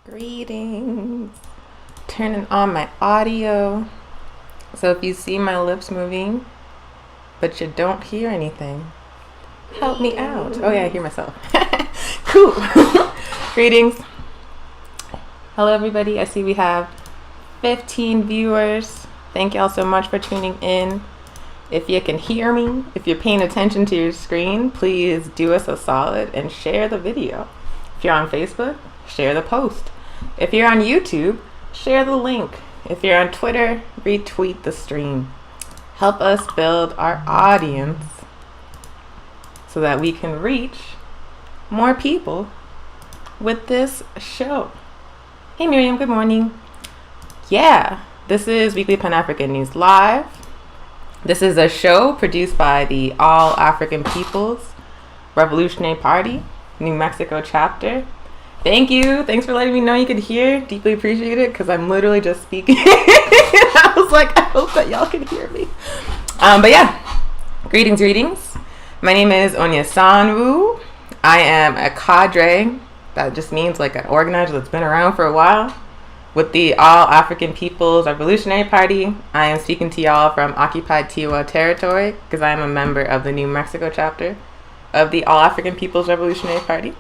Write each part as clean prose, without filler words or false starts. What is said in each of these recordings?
Greetings. Turning on my audio. So if you see my lips moving, but you don't hear anything, help me out. Oh yeah, I hear myself. Cool. Greetings. Hello everybody. I see we have 15 viewers. Thank y'all so much for tuning in. If you can hear me, if you're paying attention to your screen, please do us a solid and share the video. If you're on Facebook, share the post. If you're on YouTube, share the link. If you're on Twitter, retweet the stream. Help us build our audience so that we can reach more people with this show. Hey Miriam, good morning. Yeah, this is Weekly Pan-African News Live. This is a show produced by the All African People's Revolutionary Party, New Mexico chapter. Thank you. Thanks for letting me know you could hear. Deeply appreciate it because I'm literally just speaking. I was like, I hope that y'all can hear me. But yeah, greetings. My name is Onyesanwu. I am a cadre. That just means like an organizer that's been around for a while with the All African People's Revolutionary Party. I am speaking to y'all from occupied Tiwa territory because I am a member of the New Mexico chapter of the All African People's Revolutionary Party.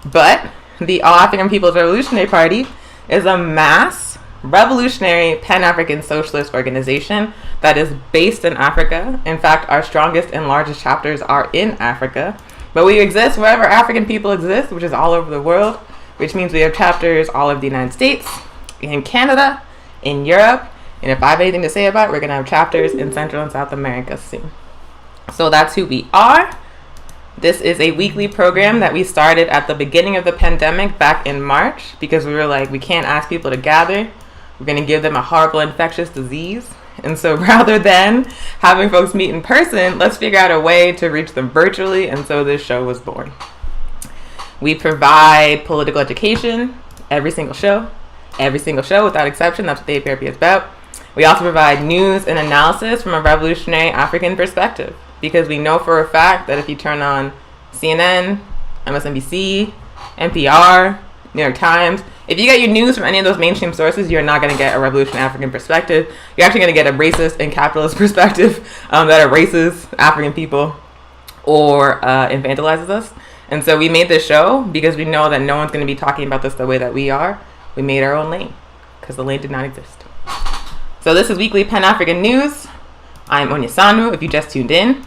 But the All African People's Revolutionary Party is a mass revolutionary Pan-African socialist organization that is based in Africa. In fact, our strongest and largest chapters are in Africa. But we exist wherever African people exist, which is all over the world, which means we have chapters all over the United States, in Canada, in Europe, and if I have anything to say about it, we're going to have chapters in Central and South America soon. So that's who we are. This is a weekly program that we started at the beginning of the pandemic back in March because we were like, we can't ask people to gather. We're going to give them a horrible infectious disease. And so rather than having folks meet in person, let's figure out a way to reach them virtually. And so this show was born. We provide political education every single show without exception. That's what the APRP is about. We also provide news and analysis from a revolutionary African perspective. Because we know for a fact that if you turn on CNN, MSNBC, NPR, New York Times, if you get your news from any of those mainstream sources, you're not going to get a revolutionary African perspective. You're actually going to get a racist and capitalist perspective that erases African people or infantilizes us. And so we made this show because we know that no one's going to be talking about this the way that we are. We made our own lane because the lane did not exist. So this is Weekly Pan-African News. I'm Onyesanwu, if you just tuned in.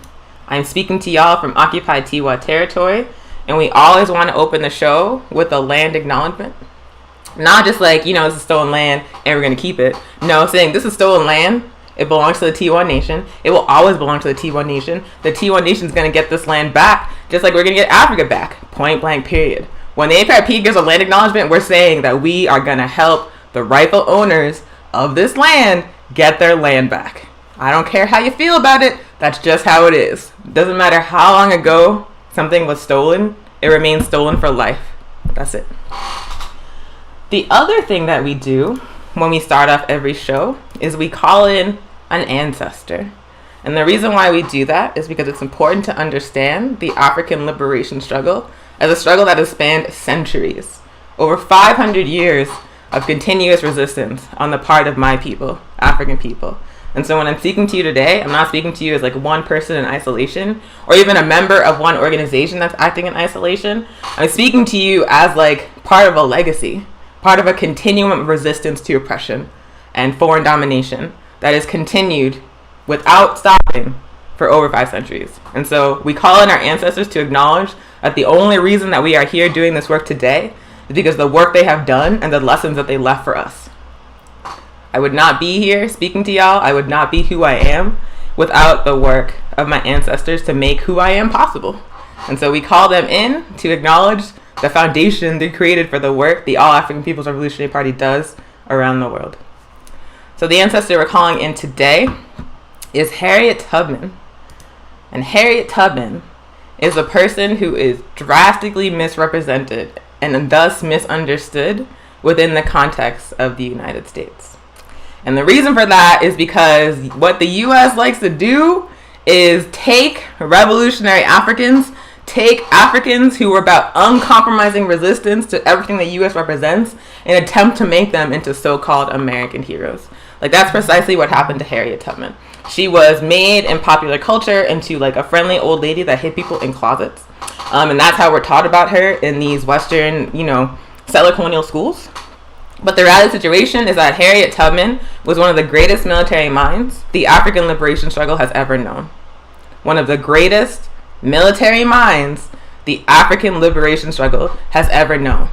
I'm speaking to y'all from occupied Tiwa territory, and we always want to open the show with a land acknowledgement. Not just like, this is stolen land and we're going to keep it. No, saying this is stolen land. It belongs to the Tiwa Nation. It will always belong to the Tiwa Nation. The Tiwa Nation is going to get this land back, just like we're going to get Africa back. Point blank, period. When the APRP gives a land acknowledgement, we're saying that we are going to help the rightful owners of this land get their land back. I don't care how you feel about it. That's just how it is. Doesn't matter how long ago something was stolen. It remains stolen for life. That's it. The other thing that we do when we start off every show is we call in an ancestor. And the reason why we do that is because it's important to understand the African liberation struggle as a struggle that has spanned centuries. Over 500 years of continuous resistance on the part of my people, African people. And so when I'm speaking to you today, I'm not speaking to you as like one person in isolation or even a member of one organization that's acting in isolation. I'm speaking to you as like part of a legacy, part of a continuum of resistance to oppression and foreign domination that is continued without stopping for over 5 centuries. And so we call in our ancestors to acknowledge that the only reason that we are here doing this work today is because of the work they have done and the lessons that they left for us. I would not be here speaking to y'all. I would not be who I am without the work of my ancestors to make who I am possible. And so we call them in to acknowledge the foundation they created for the work the All African People's Revolutionary Party does around the world. So the ancestor we're calling in today is Harriet Tubman. And Harriet Tubman is a person who is drastically misrepresented and thus misunderstood within the context of the United States. And the reason for that is because what the U.S. likes to do is take revolutionary Africans, take Africans who were about uncompromising resistance to everything the U.S. represents and attempt to make them into so-called American heroes. Like, that's precisely what happened to Harriet Tubman. She was made in popular culture into like a friendly old lady that hid people in closets. And that's how we're taught about her in these Western, settler colonial schools. But the reality situation is that Harriet Tubman was one of the greatest military minds the African liberation struggle has ever known. One of the greatest military minds the African liberation struggle has ever known.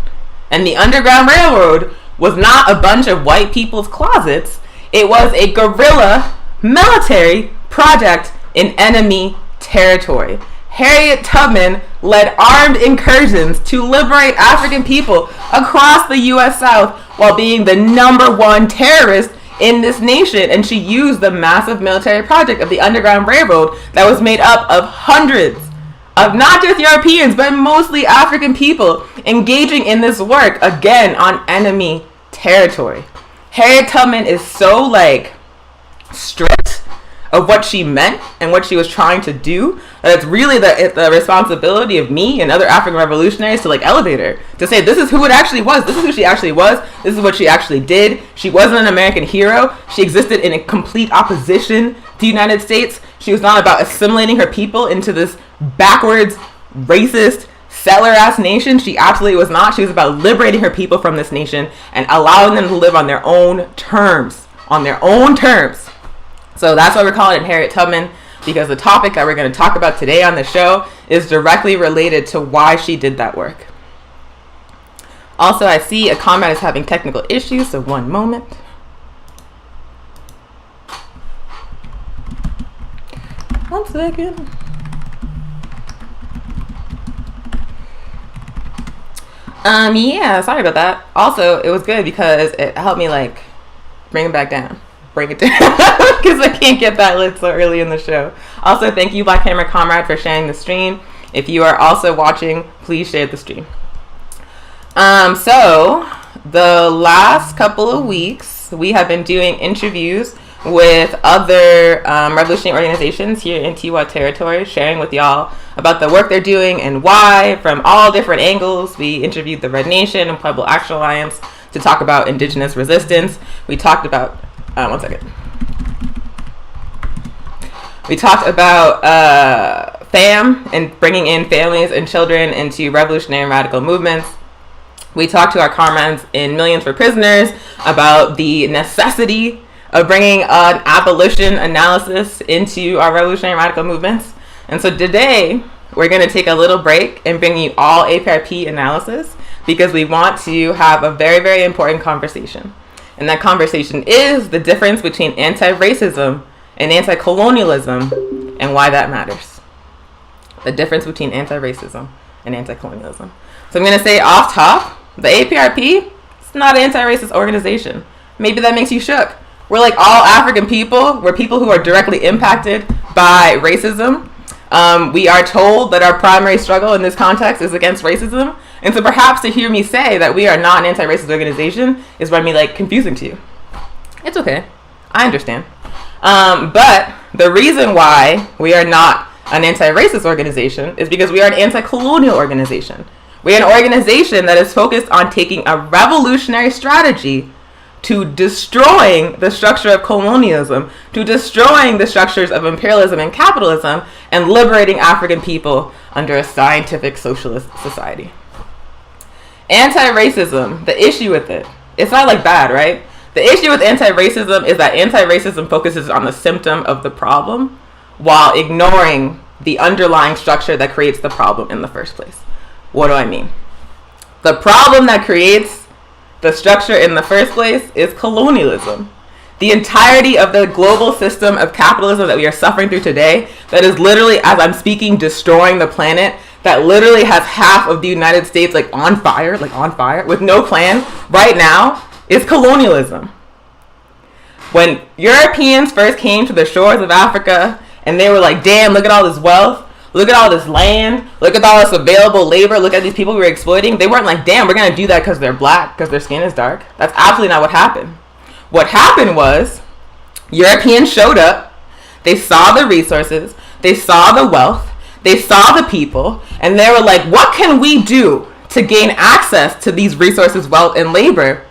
And the Underground Railroad was not a bunch of white people's closets. It was a guerrilla military project in enemy territory. Harriet Tubman led armed incursions to liberate African people across the U.S. South while being the #1 terrorist in this nation. And she used the massive military project of the Underground Railroad that was made up of hundreds of not just Europeans, but mostly African people engaging in this work, again, on enemy territory. Harriet Tubman is so, strict of what she meant and what she was trying to do, that it's really the responsibility of me and other African revolutionaries to elevate her, to say this is who it actually was, this is who she actually was, this is what she actually did. She wasn't an American hero. She existed in a complete opposition to the United States. She was not about assimilating her people into this backwards, racist, settler-ass nation. She absolutely was not. She was about liberating her people from this nation and allowing them to live on their own terms. So that's why we're calling it Harriet Tubman, because the topic that we're going to talk about today on the show is directly related to why she did that work. Also, I see a comrade is having technical issues, so one moment. One second. Yeah, sorry about that. Also, it was good because it helped me bring it back down. Bring it down because I can't get that lit so early in the show. Also, thank you, Black Camera Comrade, for sharing the stream. If you are also watching, please share the stream. So the last couple of weeks, we have been doing interviews with other revolutionary organizations here in Tiwa territory, sharing with y'all about the work they're doing and why, from all different angles. We interviewed the Red Nation and Pueblo Action Alliance to talk about indigenous resistance. We talked about We talked about FAM and bringing in families and children into revolutionary and radical movements. We talked to our comrades in Millions for Prisoners about the necessity of bringing an abolition analysis into our revolutionary and radical movements. And so today, we're going to take a little break and bring you all APRP analysis, because we want to have a very, very important conversation. And that conversation is the difference between anti-racism and anti-colonialism and why that matters. The difference between anti-racism and anti-colonialism. So I'm going to say off top, the APRP, it's not an anti-racist organization. Maybe that makes you shook. We're like all African people. We're people who are directly impacted by racism. We are told that our primary struggle in this context is against racism. And so perhaps to hear me say that we are not an anti-racist organization is by me confusing to you. It's okay. I understand. But the reason why we are not an anti-racist organization is because we are an anti-colonial organization. We are an organization that is focused on taking a revolutionary strategy to destroying the structure of colonialism, to destroying the structures of imperialism and capitalism, and liberating African people under a scientific socialist society. Anti-racism, the issue with it, it's not bad, right? The issue with anti-racism is that anti-racism focuses on the symptom of the problem while ignoring the underlying structure that creates the problem in the first place. What do I mean? The problem that creates the structure in the first place is colonialism. The entirety of the global system of capitalism that we are suffering through today, that is literally, as I'm speaking, destroying the planet, that literally has half of the United States on fire, with no plan right now, is colonialism. When Europeans first came to the shores of Africa and they were damn, look at all this wealth, look at all this land, look at all this available labor, look at these people we were exploiting, they weren't damn, we're going to do that because they're black, because their skin is dark. That's absolutely not what happened. What happened was Europeans showed up, they saw the resources, they saw the wealth, They saw the people, and they were like, what can we do to gain access to these resources, wealth, and labor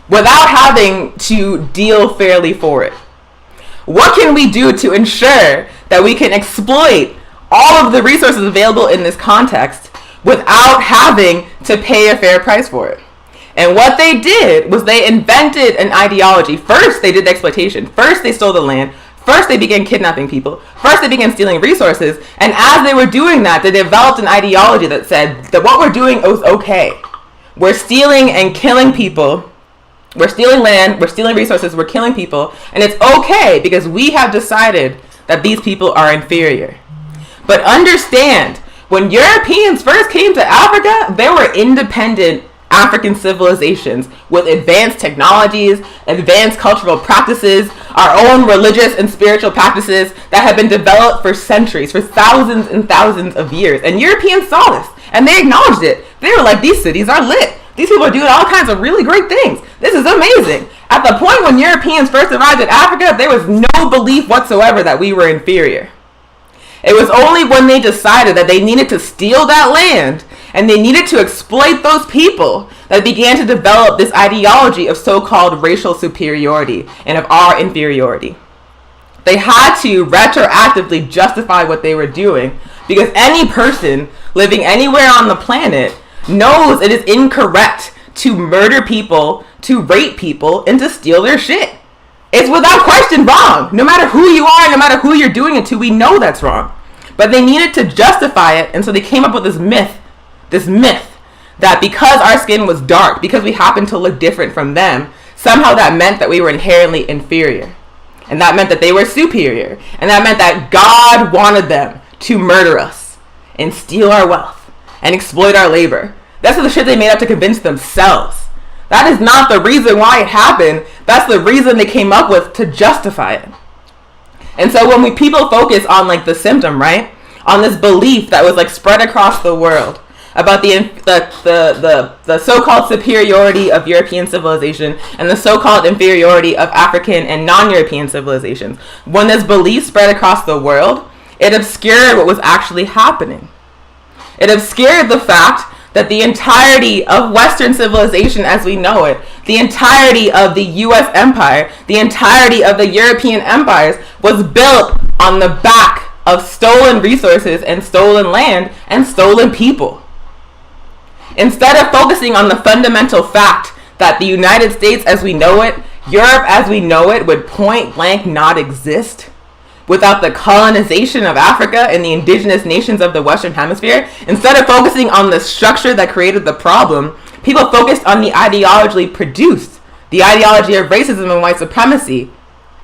without having to deal fairly for it? What can we do to ensure that we can exploit all of the resources available in this context without having to pay a fair price for it? And what they did was they invented an ideology. First, they did the exploitation. First, they stole the land. First, they began kidnapping people. First, they began stealing resources. And as they were doing that, they developed an ideology that said that what we're doing is okay. We're stealing and killing people. We're stealing land. We're stealing resources. We're killing people. And it's okay because we have decided that these people are inferior. But understand, when Europeans first came to Africa, they were independent African civilizations with advanced technologies, advanced cultural practices, our own religious and spiritual practices that have been developed for centuries, for thousands and thousands of years. And Europeans saw this and they acknowledged it. They were like, these cities are lit. These people are doing all kinds of really great things. This is amazing. At the point when Europeans first arrived in Africa, there was no belief whatsoever that we were inferior. It was only when they decided that they needed to steal that land and they needed to exploit those people that began to develop this ideology of so-called racial superiority and of our inferiority. They had to retroactively justify what they were doing because any person living anywhere on the planet knows it is incorrect to murder people, to rape people, and to steal their shit. It's without question wrong. No matter who you are, no matter who you're doing it to, we know that's wrong. But they needed to justify it, and so they came up with this myth that because our skin was dark, because we happened to look different from them, somehow that meant that we were inherently inferior. And that meant that they were superior. And that meant that God wanted them to murder us and steal our wealth and exploit our labor. That's the shit they made up to convince themselves. That is not the reason why it happened. That's the reason they came up with to justify it. And so when people focus on like the symptom, right? On this belief that was like spread across the world about the so-called superiority of European civilization and the so-called inferiority of African and non-European civilizations. When this belief spread across the world, it obscured what was actually happening. It obscured the fact that the entirety of Western civilization as we know it, the entirety of the US empire, the entirety of the European empires was built on the back of stolen resources and stolen land and stolen people. Instead of focusing on the fundamental fact that the United States as we know it, Europe as we know it would point blank not exist without the colonization of Africa and the indigenous nations of the Western Hemisphere, instead of focusing on the structure that created the problem, people focused on the ideology produced, the ideology of racism and white supremacy,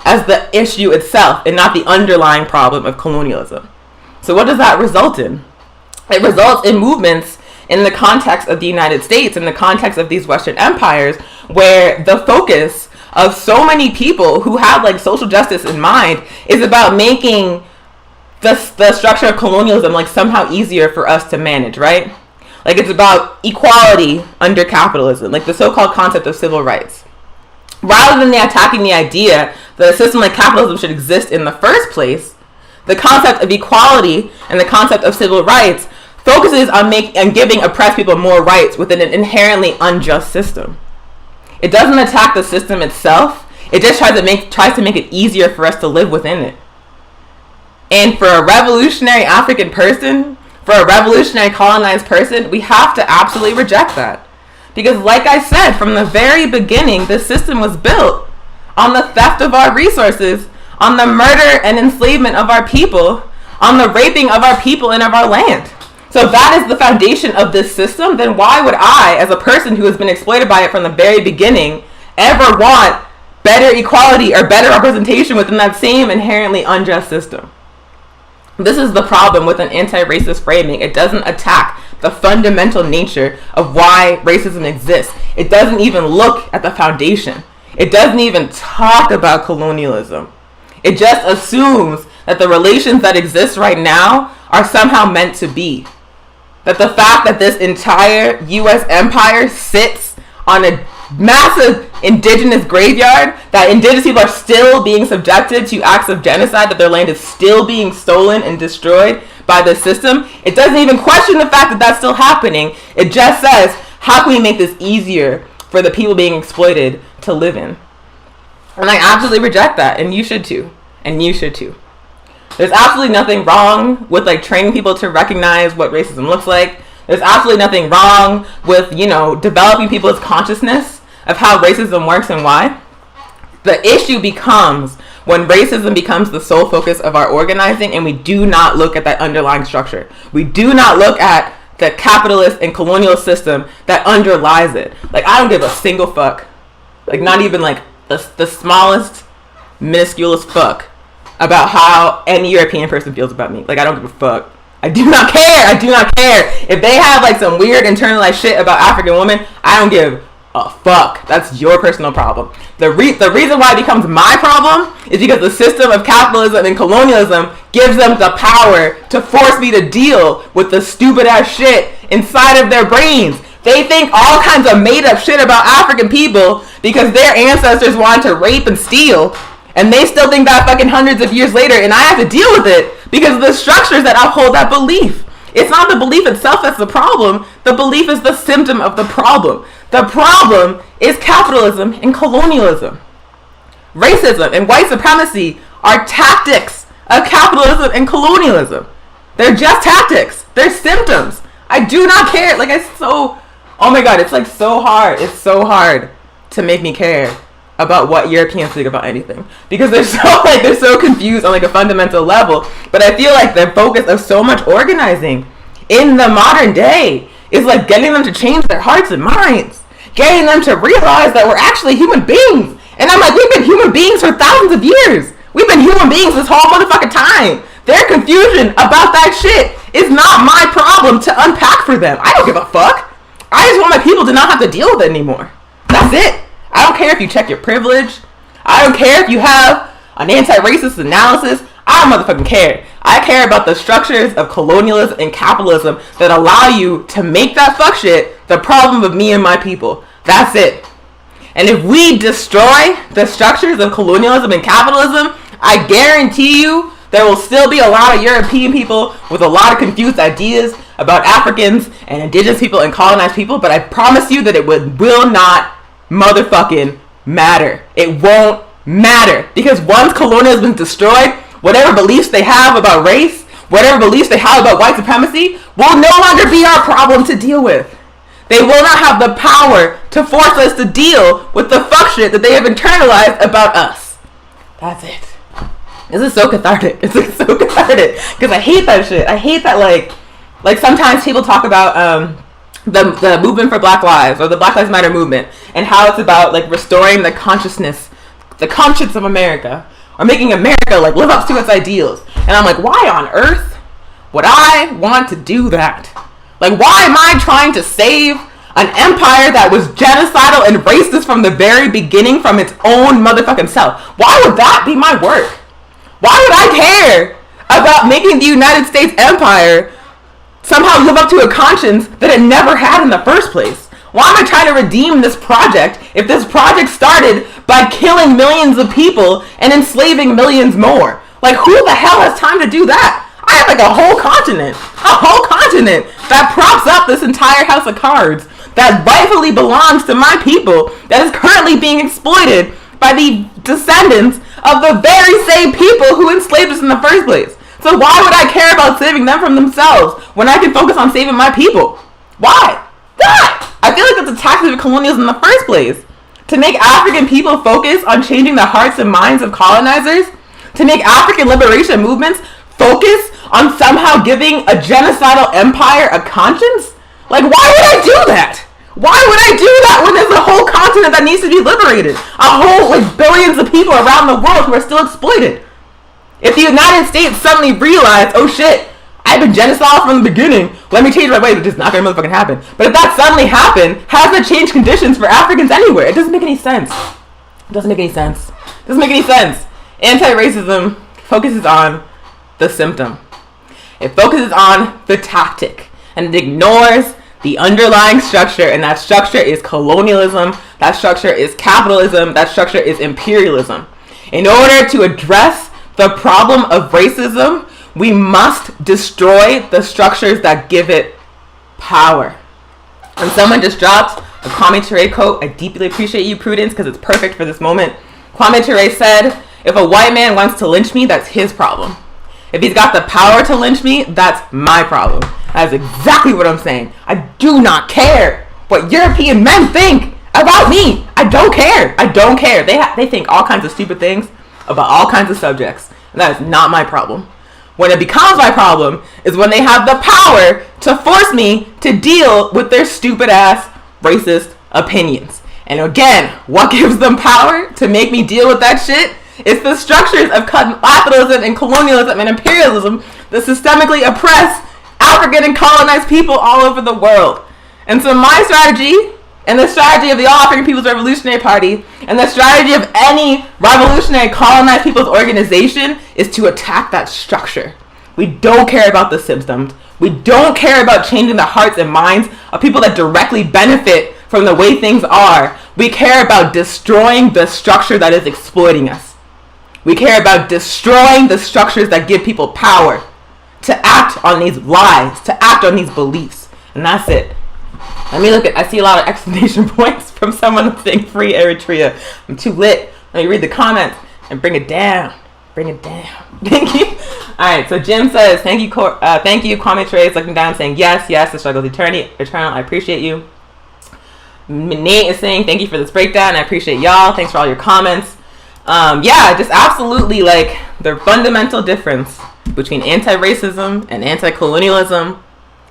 as the issue itself and not the underlying problem of colonialism. So what does that result in? It results in movements in the context of the United States, in the context of these Western empires, where the focus of so many people who have like social justice in mind is about making the structure of colonialism like somehow easier for us to manage, right? Like it's about equality under capitalism, like the so-called concept of civil rights. Rather than attacking the idea that a system like capitalism should exist in the first place, the concept of equality and the concept of civil rights focuses on giving oppressed people more rights within an inherently unjust system. It doesn't attack the system itself. It just tries to make it easier for us to live within it. And for a revolutionary African person, for a revolutionary colonized person, we have to absolutely reject that. Because like I said, from the very beginning, the system was built on the theft of our resources, on the murder and enslavement of our people, on the raping of our people and of our land. So if that is the foundation of this system, then why would I, as a person who has been exploited by it from the very beginning, ever want better equality or better representation within that same inherently unjust system? This is the problem with an anti-racist framing. It doesn't attack the fundamental nature of why racism exists. It doesn't even look at the foundation. It doesn't even talk about colonialism. It just assumes that the relations that exist right now are somehow meant to be. That the fact that this entire US empire sits on a massive indigenous graveyard, that indigenous people are still being subjected to acts of genocide, that their land is still being stolen and destroyed by the system. It doesn't even question the fact that that's still happening. It just says, how can we make this easier for the people being exploited to live in? And I absolutely reject that, and you should too. And you should too. There's absolutely nothing wrong with like training people to recognize what racism looks like. There's absolutely nothing wrong with, developing people's consciousness of how racism works and why. The issue becomes when racism becomes the sole focus of our organizing and we do not look at that underlying structure. We do not look at the capitalist and colonial system that underlies it. Like, I don't give a single fuck. Like, not even like the smallest, minusculest fuck about how any European person feels about me. Like, I don't give a fuck. I do not care. I do not care. If they have like some weird internalized shit about African women, I don't give a fuck. That's your personal problem. The reason why it becomes my problem is because the system of capitalism and colonialism gives them the power to force me to deal with the stupid ass shit inside of their brains. They think all kinds of made up shit about African people because their ancestors wanted to rape and steal, and they still think that fucking hundreds of years later, and I have to deal with it because of the structures that uphold that belief. It's not the belief itself that's the problem. The belief is the symptom of the problem. The problem is capitalism and colonialism. Racism and white supremacy are tactics of capitalism and colonialism. They're just tactics. They're symptoms. I do not care. Like, oh my God, it's like so hard. It's so hard to make me care about what Europeans think about anything, because they're so confused on like a fundamental level. But I feel like the focus of so much organizing in the modern day is like getting them to change their hearts and minds, getting them to realize that we're actually human beings. And I'm like, we've been human beings for thousands of years. We've been human beings this whole motherfucking time. Their confusion about that shit is not my problem to unpack for them. I don't give a fuck. I just want my people to not have to deal with it anymore. That's it. I don't care if you check your privilege. I don't care if you have an anti-racist analysis. I don't motherfucking care. I care about the structures of colonialism and capitalism that allow you to make that fuck shit the problem of me and my people. That's it. And if we destroy the structures of colonialism and capitalism, I guarantee you there will still be a lot of European people with a lot of confused ideas about Africans and indigenous people and colonized people, but I promise you that it will not motherfucking matter. It won't matter, because once colonialism is destroyed, whatever beliefs they have about race, whatever beliefs they have about white supremacy will no longer be our problem to deal with. They will not have the power to force us to deal with the fuck shit that they have internalized about us. That's it. This is so cathartic. It's like so cathartic, because I hate that shit. I hate that like sometimes people talk about the movement for Black Lives, or the Black Lives Matter movement, and how it's about like restoring the conscience of America, or making America like live up to its ideals. And I'm like, why on earth would I want to do that? Like, why am I trying to save an empire that was genocidal and racist from the very beginning, from its own motherfucking self? Why would that be my work? Why would I care about making the United States empire somehow live up to a conscience that it never had in the first place? Why am I trying to redeem this project if this project started by killing millions of people and enslaving millions more? Like, who the hell has time to do that? I have like a whole continent that props up this entire house of cards that rightfully belongs to my people, that is currently being exploited by the descendants of the very same people who enslaved us in the first place. So why would I care about saving them from themselves when I can focus on saving my people? Why? God! I feel like that's a tactic of colonialism in the first place. To make African people focus on changing the hearts and minds of colonizers, to make African liberation movements focus on somehow giving a genocidal empire a conscience? Like, why would I do that? Why would I do that when there's a whole continent that needs to be liberated? A whole, like, billions of people around the world who are still exploited. If the United States suddenly realized, oh shit, I've been genocidal from the beginning, let me change my ways, which is not gonna motherfucking happen. But if that suddenly happened, how does it change conditions for Africans anywhere? It doesn't make any sense. It doesn't make any sense. It doesn't make any sense. Anti-racism focuses on the symptom. It focuses on the tactic, and it ignores the underlying structure, and that structure is colonialism, that structure is capitalism, that structure is imperialism. In order to address the problem of racism, we must destroy the structures that give it power. And someone just dropped a Kwame Ture quote. I deeply appreciate you, Prudence, because it's perfect for this moment. Kwame Ture said, if a white man wants to lynch me, that's his problem. If he's got the power to lynch me, that's my problem. That is exactly what I'm saying. I do not care what European men think about me. I don't care. I don't care. They think all kinds of stupid things about all kinds of subjects. And that is not my problem. When it becomes my problem is when they have the power to force me to deal with their stupid ass racist opinions. And again, what gives them power to make me deal with that shit? It's the structures of capitalism and colonialism and imperialism that systemically oppress African and colonized people all over the world. And so my strategy, and the strategy of the All African People's Revolutionary Party, and the strategy of any revolutionary colonized people's organization is to attack that structure. We don't care about the symptoms. We don't care about changing the hearts and minds of people that directly benefit from the way things are. We care about destroying the structure that is exploiting us. We care about destroying the structures that give people power to act on these lies, to act on these beliefs. And that's it. Let me look at, I see a lot of exclamation points from someone saying free Eritrea. I'm too lit. Let me read the comments and bring it down. Bring it down. Thank you. All right, so Jim says, thank you, Kwame Ture is looking down saying, yes, the struggle is eternal. I appreciate you. Nate is saying, thank you for this breakdown. I appreciate y'all. Thanks for all your comments. Yeah, just absolutely, like, the fundamental difference between anti-racism and anti-colonialism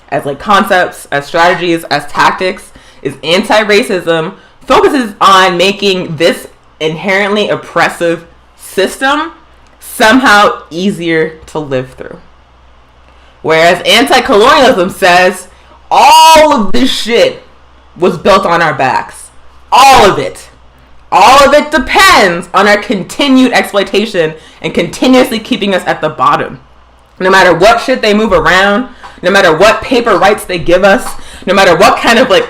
as, like, concepts, as strategies, as tactics, is anti-racism focuses on making this inherently oppressive system somehow easier to live through. Whereas anti-colonialism says all of this shit was built on our backs. All of it. All of it depends on our continued exploitation and continuously keeping us at the bottom. No matter what shit they move around, no matter what paper rights they give us, no matter what kind of like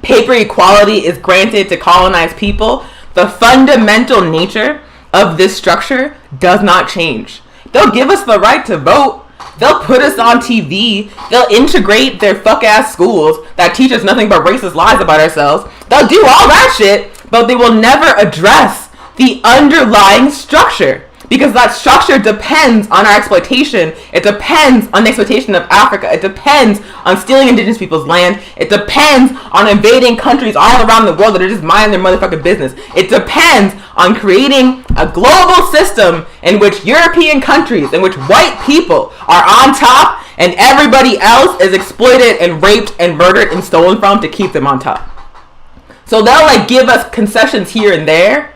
paper equality is granted to colonized people, the fundamental nature of this structure does not change. They'll give us the right to vote. They'll put us on TV. They'll integrate their fuck-ass schools that teach us nothing but racist lies about ourselves. They'll do all that shit, but they will never address the underlying structure. Because that structure depends on our exploitation. It depends on the exploitation of Africa. It depends on stealing indigenous people's land. It depends on invading countries all around the world that are just minding their motherfucking business. It depends on creating a global system in which European countries, in which white people are on top and everybody else is exploited and raped and murdered and stolen from to keep them on top. So they'll like give us concessions here and there.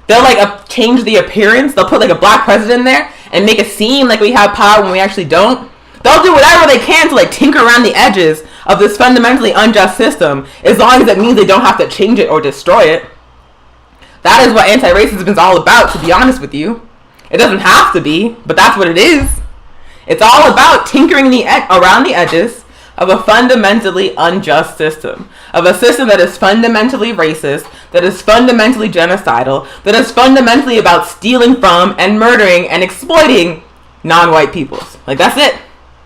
They'll like change the appearance. They'll put like a black president in there and make it seem like we have power when we actually don't. They'll do whatever they can to like tinker around the edges of this fundamentally unjust system, as long as it means they don't have to change it or destroy it. That is what anti-racism is all about, to be honest with you. It doesn't have to be, but that's what it is. It's all about tinkering around the edges of a fundamentally unjust system, of a system that is fundamentally racist, that is fundamentally genocidal, that is fundamentally about stealing from and murdering and exploiting non-white peoples. Like, that's it.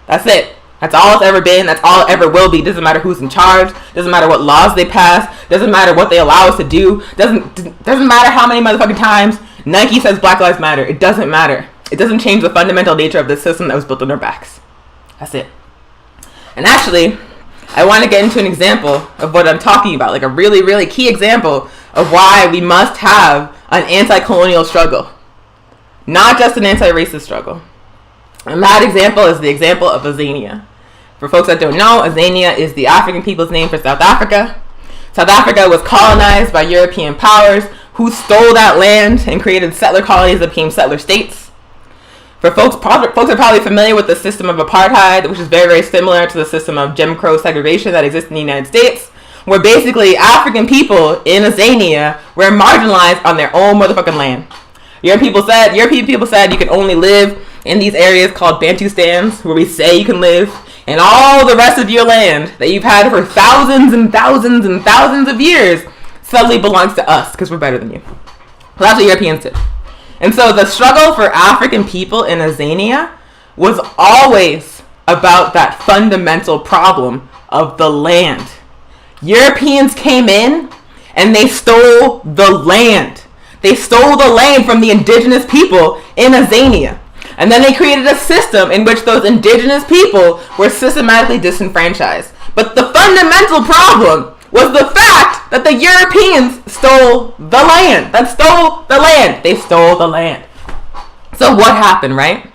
That's it. That's all it's ever been. That's all it ever will be. Doesn't matter who's in charge. Doesn't matter what laws they pass. Doesn't matter what they allow us to do. Doesn't matter how many motherfucking times Nike says Black Lives Matter. It doesn't matter. It doesn't change the fundamental nature of the system that was built on our backs. That's it. And actually, I want to get into an example of what I'm talking about, like a really, really key example of why we must have an anti-colonial struggle, not just an anti-racist struggle. And that example is the example of Azania. For folks that don't know, Azania is the African people's name for South Africa. South Africa was colonized by European powers who stole that land and created settler colonies that became settler states. For folks are probably familiar with the system of apartheid, which is very, very similar to the system of Jim Crow segregation that exists in the United States, where basically African people in Azania were marginalized on their own motherfucking land. European people said you can only live in these areas called Bantustans, where we say you can live, and all the rest of your land that you've had for thousands and thousands and thousands of years suddenly belongs to us because we're better than you. So that's what Europeans did. And so the struggle for African people in Azania was always about that fundamental problem of the land. Europeans came in and they stole the land. They stole the land from the indigenous people in Azania. And then they created a system in which those indigenous people were systematically disenfranchised. But the fundamental problem was the fact that the Europeans stole the land. They stole the land. So what happened, right?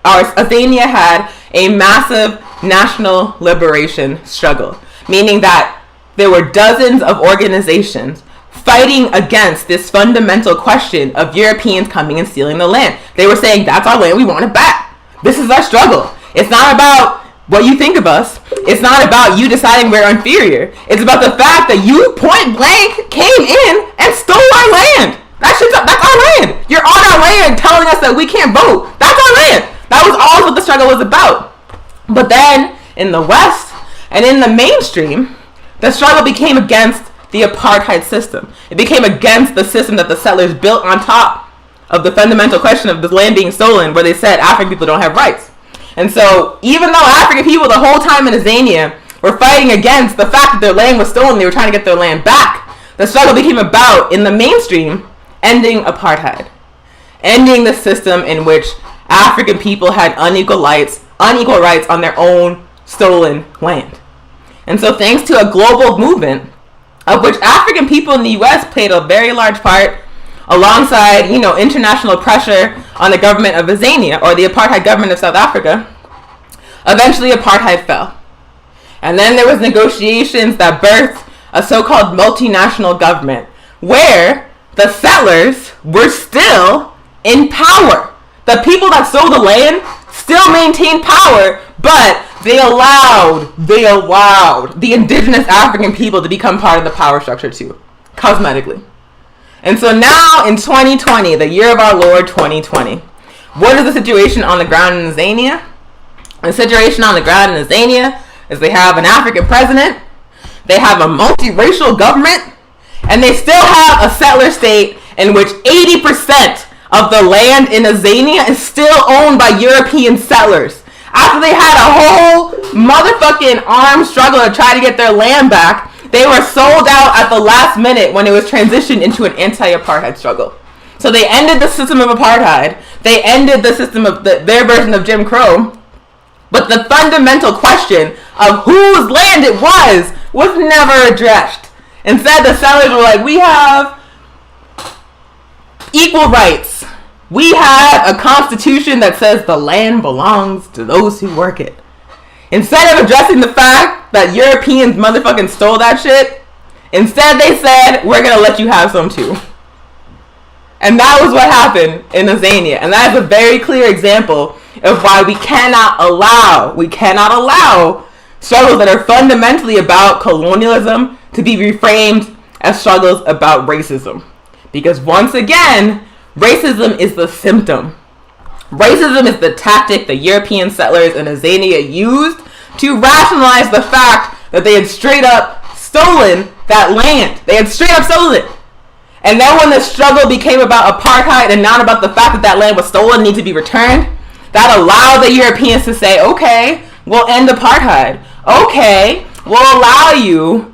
Azania had a massive national liberation struggle, meaning that there were dozens of organizations fighting against this fundamental question of Europeans coming and stealing the land. They were saying, that's our land, we want it back. This is our struggle. It's not about what you think of us. It's not about you deciding we're inferior. It's about the fact that you point blank came in and stole our land. That's our land. You're on our land telling us that we can't vote. That's our land. That was all what the struggle was about. But then in the West and in the mainstream, the struggle became against the apartheid system. It became against the system that the settlers built on top of the fundamental question of the land being stolen, where they said African people don't have rights. And so even though African people the whole time in Azania were fighting against the fact that their land was stolen, they were trying to get their land back, the struggle became about, in the mainstream, ending apartheid. Ending the system in which African people had unequal rights on their own stolen land. And so thanks to a global movement, of which African people in the U.S. played a very large part, alongside, international pressure on the government of Azania, or the apartheid government of South Africa, eventually apartheid fell. And then there was negotiations that birthed a so-called multinational government, where the settlers were still in power. The people that stole the land still maintained power, but they allowed the indigenous African people to become part of the power structure too, cosmetically. And so now in 2020, the year of our Lord 2020, what is the situation on the ground in Azania? The situation on the ground in Azania is they have an African president, they have a multiracial government, and they still have a settler state in which 80% of the land in Azania is still owned by European settlers. After they had a whole motherfucking armed struggle to try to get their land back, they were sold out at the last minute when it was transitioned into an anti-apartheid struggle. So they ended the system of apartheid. They ended the system of their version of Jim Crow. But the fundamental question of whose land it was never addressed. Instead, the settlers were like, we have equal rights. We have a constitution that says the land belongs to those who work it. Instead of addressing the fact that Europeans motherfucking stole that shit, instead they said, we're going to let you have some too. And that was what happened in Azania. And that is a very clear example of why we cannot allow struggles that are fundamentally about colonialism to be reframed as struggles about racism. Because once again, racism is the symptom. Racism is the tactic the European settlers in Azania used to rationalize the fact that they had straight up stolen that land. They had straight up stolen it. And then when the struggle became about apartheid and not about the fact that that land was stolen and needed to be returned, that allowed the Europeans to say, okay, we'll end apartheid. Okay, we'll allow you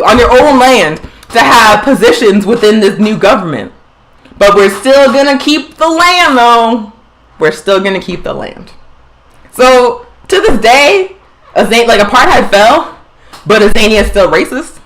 on your own land to have positions within this new government. But we're still going to keep the land, though. We're still going to keep the land. So, to this day, apartheid fell, but Azania is still racist.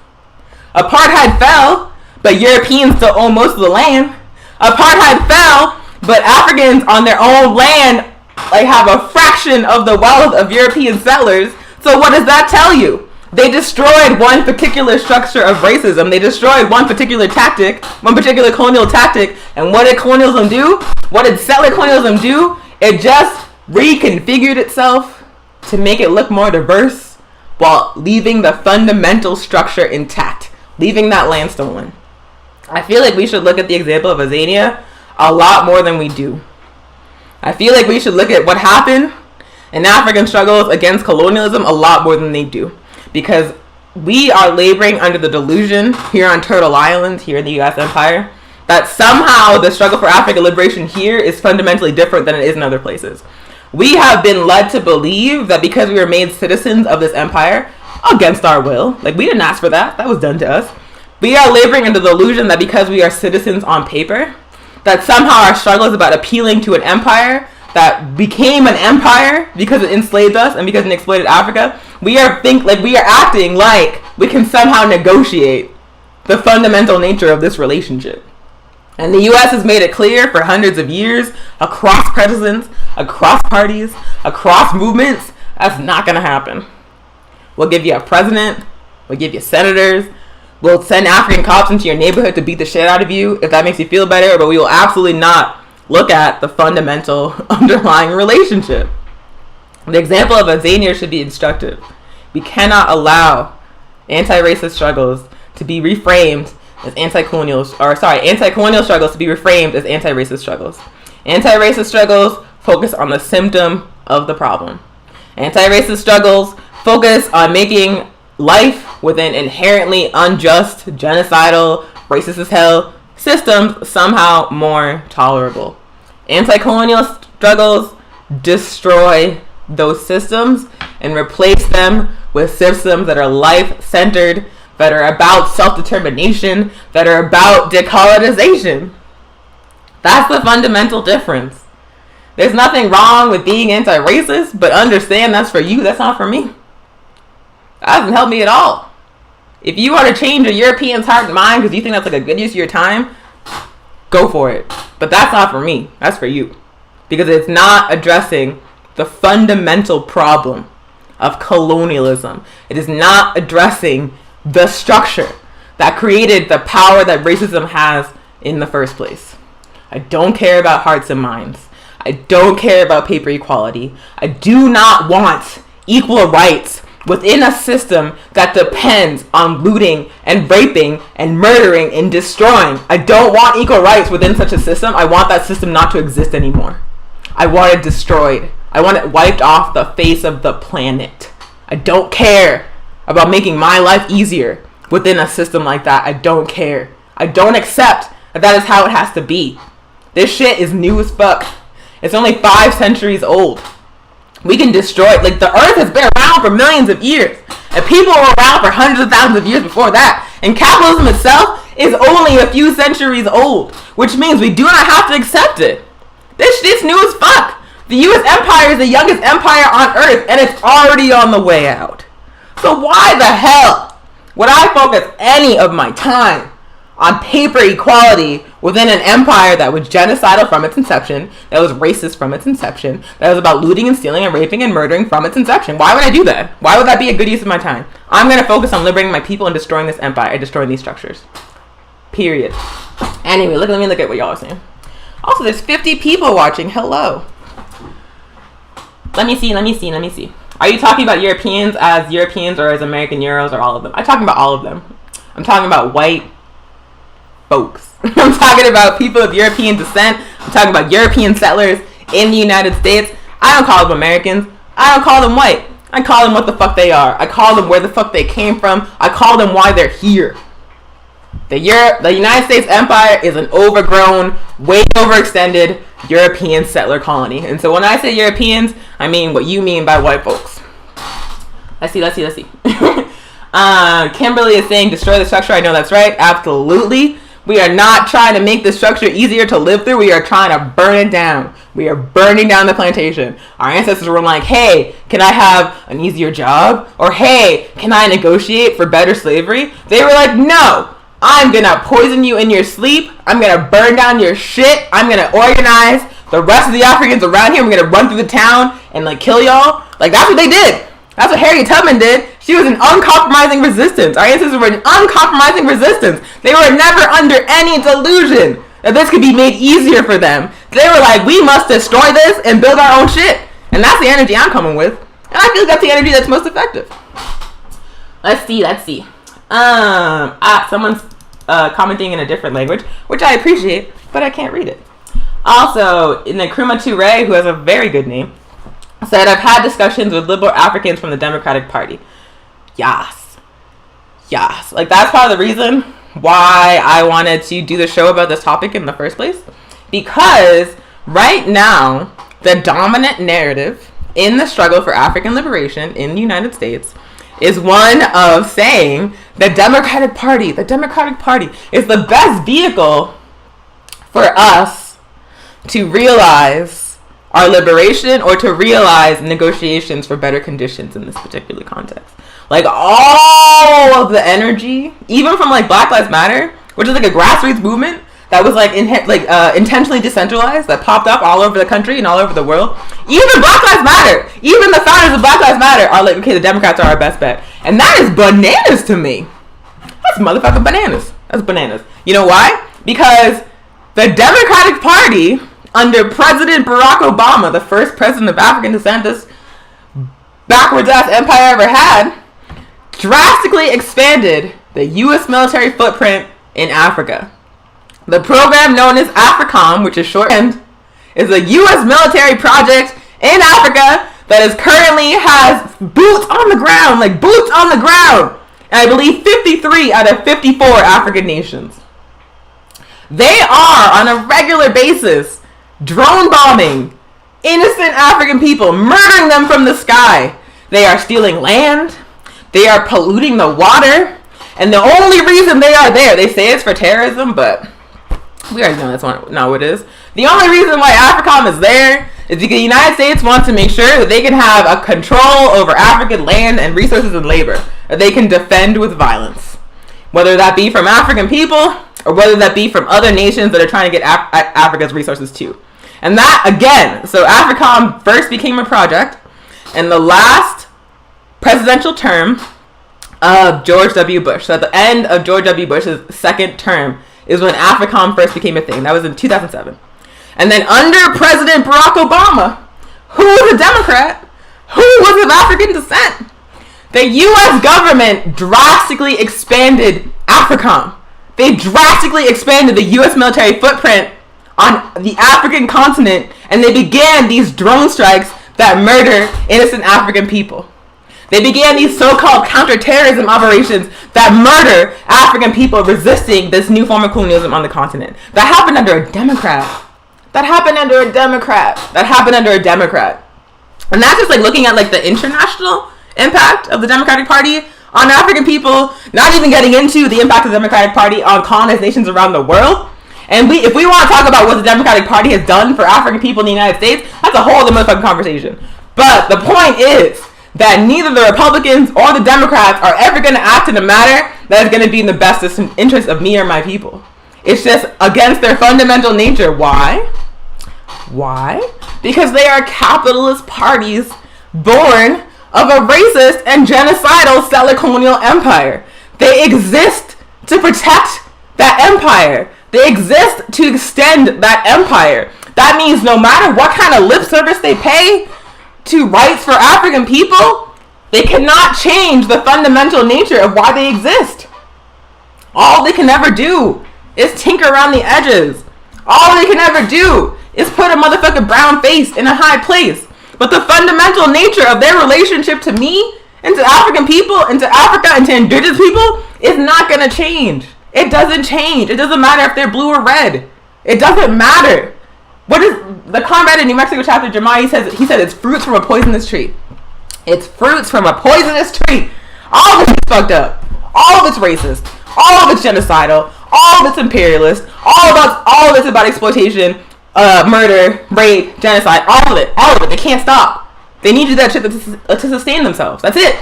Apartheid fell, but Europeans still own most of the land. Apartheid fell, but Africans on their own land have a fraction of the wealth of European settlers. So what does that tell you? They destroyed one particular structure of racism. They destroyed one particular colonial tactic. And what did colonialism do? What did settler colonialism do? It just reconfigured itself to make it look more diverse while leaving the fundamental structure intact, leaving that land stolen. I feel like we should look at the example of Azania a lot more than we do. I feel like we should look at what happened in African struggles against colonialism a lot more than they do. Because we are laboring under the delusion here on Turtle Island, here in the U.S. Empire, that somehow the struggle for African liberation here is fundamentally different than it is in other places. We have been led to believe that because we were made citizens of this empire, against our will, like we didn't ask for that, that was done to us. We are laboring under the illusion that because we are citizens on paper, that somehow our struggle is about appealing to an empire that became an empire because it enslaved us and because it exploited Africa. We are acting like we can somehow negotiate the fundamental nature of this relationship. And the U.S. has made it clear for hundreds of years, across presidents, across parties, across movements, that's not going to happen. We'll give you a president, we'll give you senators, we'll send African cops into your neighborhood to beat the shit out of you if that makes you feel better, but we will absolutely not look at the fundamental underlying relationship. The example of Azania should be instructive. We cannot allow anti-racist struggles to be reframed as anti-colonial struggles to be reframed as anti-racist struggles. Anti-racist struggles focus on the symptom of the problem. Anti-racist struggles focus on making life within inherently unjust, genocidal, racist as hell systems somehow more tolerable. Anti-colonial struggles destroy those systems and replace them with systems that are life-centered, that are about self-determination, that are about decolonization. That's the fundamental difference. There's nothing wrong with being anti-racist, but understand that's for you, that's not for me. That doesn't help me at all. If you want to change a European's heart and mind because you think that's like a good use of your time, go for it. But that's not for me. That's for you. Because it's not addressing the fundamental problem of colonialism. It is not addressing the structure that created the power that racism has in the first place. I don't care about hearts and minds. I don't care about paper equality. I do not want equal rights within a system that depends on looting and raping and murdering and destroying. I don't want equal rights within such a system. I want that system not to exist anymore. I want it destroyed. I want it wiped off the face of the planet. I don't care about making my life easier within a system like that. I don't care. I don't accept that that is how it has to be. This shit is new as fuck. It's only 5 centuries old. We can destroy it. Like, the earth has been around for millions of years. And people were around for hundreds of thousands of years before that. And capitalism itself is only a few centuries old. Which means we do not have to accept it. This shit's new as fuck. The U.S. empire is the youngest empire on earth. And it's already on the way out. So why the hell would I focus any of my time on paper equality within an empire that was genocidal from its inception, that was racist from its inception, that was about looting and stealing and raping and murdering from its inception? Why would I do that? Why would that be a good use of my time? I'm going to focus on liberating my people and destroying this empire and destroying these structures. Period. Anyway, let me look at what y'all are saying. Also, there's 50 people watching. Hello. Let me see. Are you talking about Europeans as Europeans or as American Euros or all of them? I'm talking about all of them. I'm talking about white folks. I'm talking about people of European descent. I'm talking about European settlers in the United States. I don't call them Americans. I don't call them white. I call them what the fuck they are. I call them where the fuck they came from. I call them why they're here. The United States Empire is an overgrown, way overextended European settler colony. And so when I say Europeans, I mean what you mean by white folks. Let's see. Kimberly is saying destroy the structure. I know that's right. Absolutely. We are not trying to make the structure easier to live through. We are trying to burn it down. We are burning down the plantation. Our ancestors were like, hey, can I have an easier job? Or hey, can I negotiate for better slavery? They were like, no, I'm going to poison you in your sleep. I'm going to burn down your shit. I'm going to organize the rest of the Africans around here. I'm going to run through the town and like kill y'all. Like, that's what they did. That's what Harriet Tubman did. She was an uncompromising resistance. Our ancestors were an uncompromising resistance. They were never under any delusion that this could be made easier for them. They were like, we must destroy this and build our own shit. And that's the energy I'm coming with. And I feel like that's the energy that's most effective. Let's see. Someone's commenting in a different language, which I appreciate, but I can't read it. Also, Nkrumah Ture, who has a very good name, said, I've had discussions with liberal Africans from the Democratic Party. Yes. Like, that's part of the reason why I wanted to do the show about this topic in the first place. Because right now, the dominant narrative in the struggle for African liberation in the United States is one of saying the Democratic Party is the best vehicle for us to realize our liberation or to realize negotiations for better conditions in this particular context. Like, all of the energy, even from like Black Lives Matter, which is like a grassroots movement that was like intentionally decentralized, that popped up all over the country and all over the world. Even Black Lives Matter, even the founders of Black Lives Matter are like, okay, the Democrats are our best bet. And that is bananas to me. That's motherfucking bananas. That's bananas. You know why? Because the Democratic Party, under President Barack Obama, the first president of African descent this backwards ass empire ever had, drastically expanded the U.S. military footprint in Africa. The program known as AFRICOM, which is shortened, is a U.S. military project in Africa that is currently has boots on the ground, and I believe 53 out of 54 African nations. They are, on a regular basis, drone bombing innocent African people, murdering them from the sky. They are stealing land. They are polluting the water. And the only reason they are there, they say it's for terrorism, but we already know that's not what it is. The only reason why AFRICOM is there is because the United States wants to make sure that they can have a control over African land and resources and labor that they can defend with violence. Whether that be from African people or whether that be from other nations that are trying to get at Africa's resources too. And that, again, so AFRICOM first became a project in the last presidential term of George W. Bush. So at the end of George W. Bush's second term is when AFRICOM first became a thing. That was in 2007. And then under President Barack Obama, who was a Democrat, who was of African descent, the U.S. government drastically expanded AFRICOM. They drastically expanded the U.S. military footprint on the African continent, and they began these drone strikes that murder innocent African people. They began these so-called counterterrorism operations that murder African people resisting this new form of colonialism on the continent. That happened under a Democrat. And that's just like looking at like the international impact of the Democratic Party on African people, not even getting into the impact of the Democratic Party on colonized nations around the world. And if we want to talk about what the Democratic Party has done for African people in the United States, that's a whole other motherfucking conversation. But the point is that neither the Republicans or the Democrats are ever going to act in a manner that is going to be in the best interest of me or my people. It's just against their fundamental nature. Why? Because they are capitalist parties born of a racist and genocidal settler colonial empire. They exist to protect that empire. They exist to extend that empire. That means no matter what kind of lip service they pay to rights for African people, they cannot change the fundamental nature of why they exist. All they can ever do is tinker around the edges. All they can ever do is put a motherfucking brown face in a high place. But the fundamental nature of their relationship to me and to African people and to Africa and to indigenous people is not going to change. It doesn't change. It doesn't matter if they're blue or red. It doesn't matter. What is the comrade in New Mexico chapter, Jeremiah, he said it's fruits from a poisonous tree. It's fruits from a poisonous tree. All of it's fucked up. All of it's racist. All of it's genocidal. All of it's imperialist. All of it's about exploitation, murder, rape, genocide. All of it. They can't stop. They need to do that shit to sustain themselves. That's it.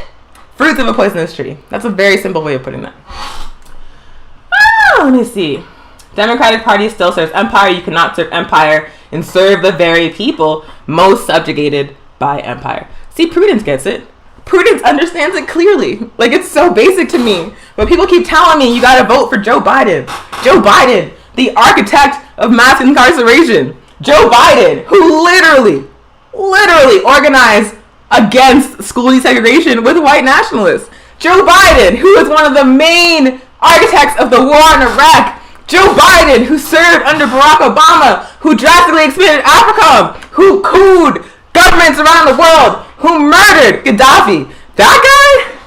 Fruits of a poisonous tree. That's a very simple way of putting that. Let me see. Democratic Party still serves empire. You cannot serve empire and serve the very people most subjugated by empire. See, Prudence gets it. Prudence understands it clearly. Like, it's so basic to me. But people keep telling me you gotta vote for Joe Biden. Joe Biden, the architect of mass incarceration. Joe Biden, who literally organized against school desegregation with white nationalists. Joe Biden, who is one of the main architects of the war in Iraq. Joe Biden, who served under Barack Obama, who drastically expanded Africa, who cooed governments around the world, who murdered Gaddafi. That guy?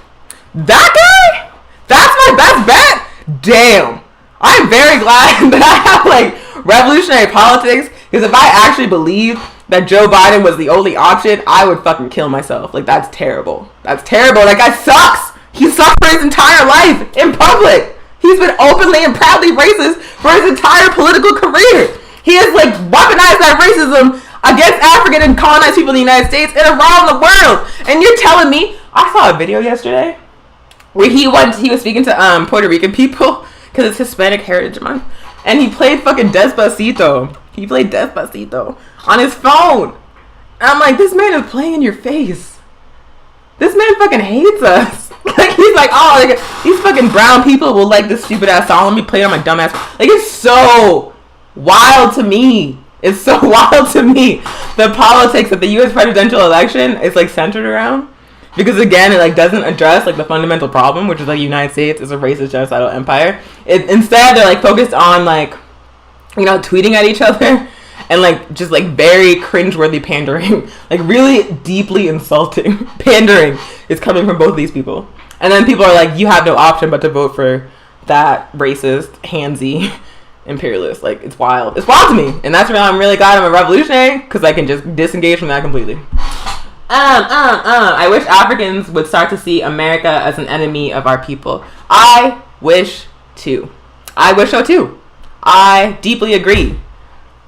That's my best bet? Damn. I'm very glad that I have, like, revolutionary politics, because if I actually believed that Joe Biden was the only option, I would fucking kill myself. Like, that's terrible. That's terrible. That guy sucks. He sucked for his entire life in public. He's been openly and proudly racist for his entire political career. He has, like, weaponized that racism against African and colonized people in the United States and around the world. And you're telling me, I saw a video yesterday where he was speaking to Puerto Rican people because it's Hispanic Heritage Month, and he played fucking Despacito. He played Despacito on his phone. And I'm like, this man is playing in your face. This man fucking hates us. Like, he's like, oh, like, these fucking brown people will like this stupid ass song. Let me play it on my dumb ass. Like, it's so wild to me. It's so wild to me. The politics of the U.S. presidential election is, like, centered around. Because, again, it, like, doesn't address, like, the fundamental problem, which is, like, the United States is a racist, genocidal empire. Instead, they're, like, focused on, like, you know, tweeting at each other and, like, just, like, very cringeworthy pandering. Like, really deeply insulting pandering is coming from both of these people. And then people are like, you have no option but to vote for that racist, handsy imperialist. Like, it's wild. It's wild to me. And that's why I'm really glad I'm a revolutionary, because I can just disengage from that completely. I wish Africans would start to see America as an enemy of our people. I wish too. I wish so too. I deeply agree.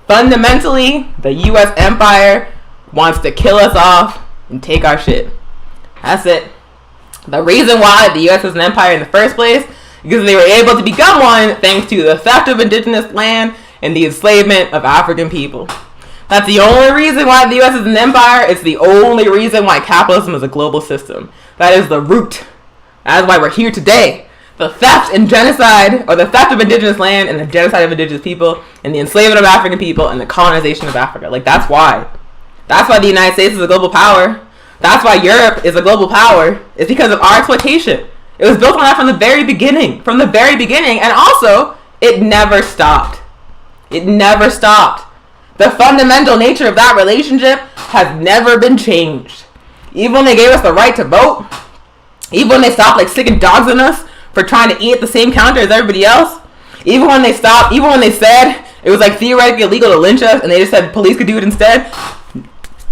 Fundamentally, the U.S. empire wants to kill us off and take our shit. That's it. The reason why the U.S. was an empire in the first place is because they were able to become one thanks to the theft of indigenous land and the enslavement of African people. That's the only reason why the U.S. is an empire. It's the only reason why capitalism is a global system. That is the root. That's why we're here today. The theft and genocide, or the theft of indigenous land and the genocide of indigenous people and the enslavement of African people and the colonization of Africa. Like, that's why. That's why the United States is a global power. That's why Europe is a global power. It's because of our exploitation. It was built on that from the very beginning. From the very beginning. And also, it never stopped. It never stopped. The fundamental nature of that relationship has never been changed. Even when they gave us the right to vote, even when they stopped, like, sticking dogs in us for trying to eat at the same counter as everybody else, even when they stopped, even when they said it was, like, theoretically illegal to lynch us and they just said police could do it instead,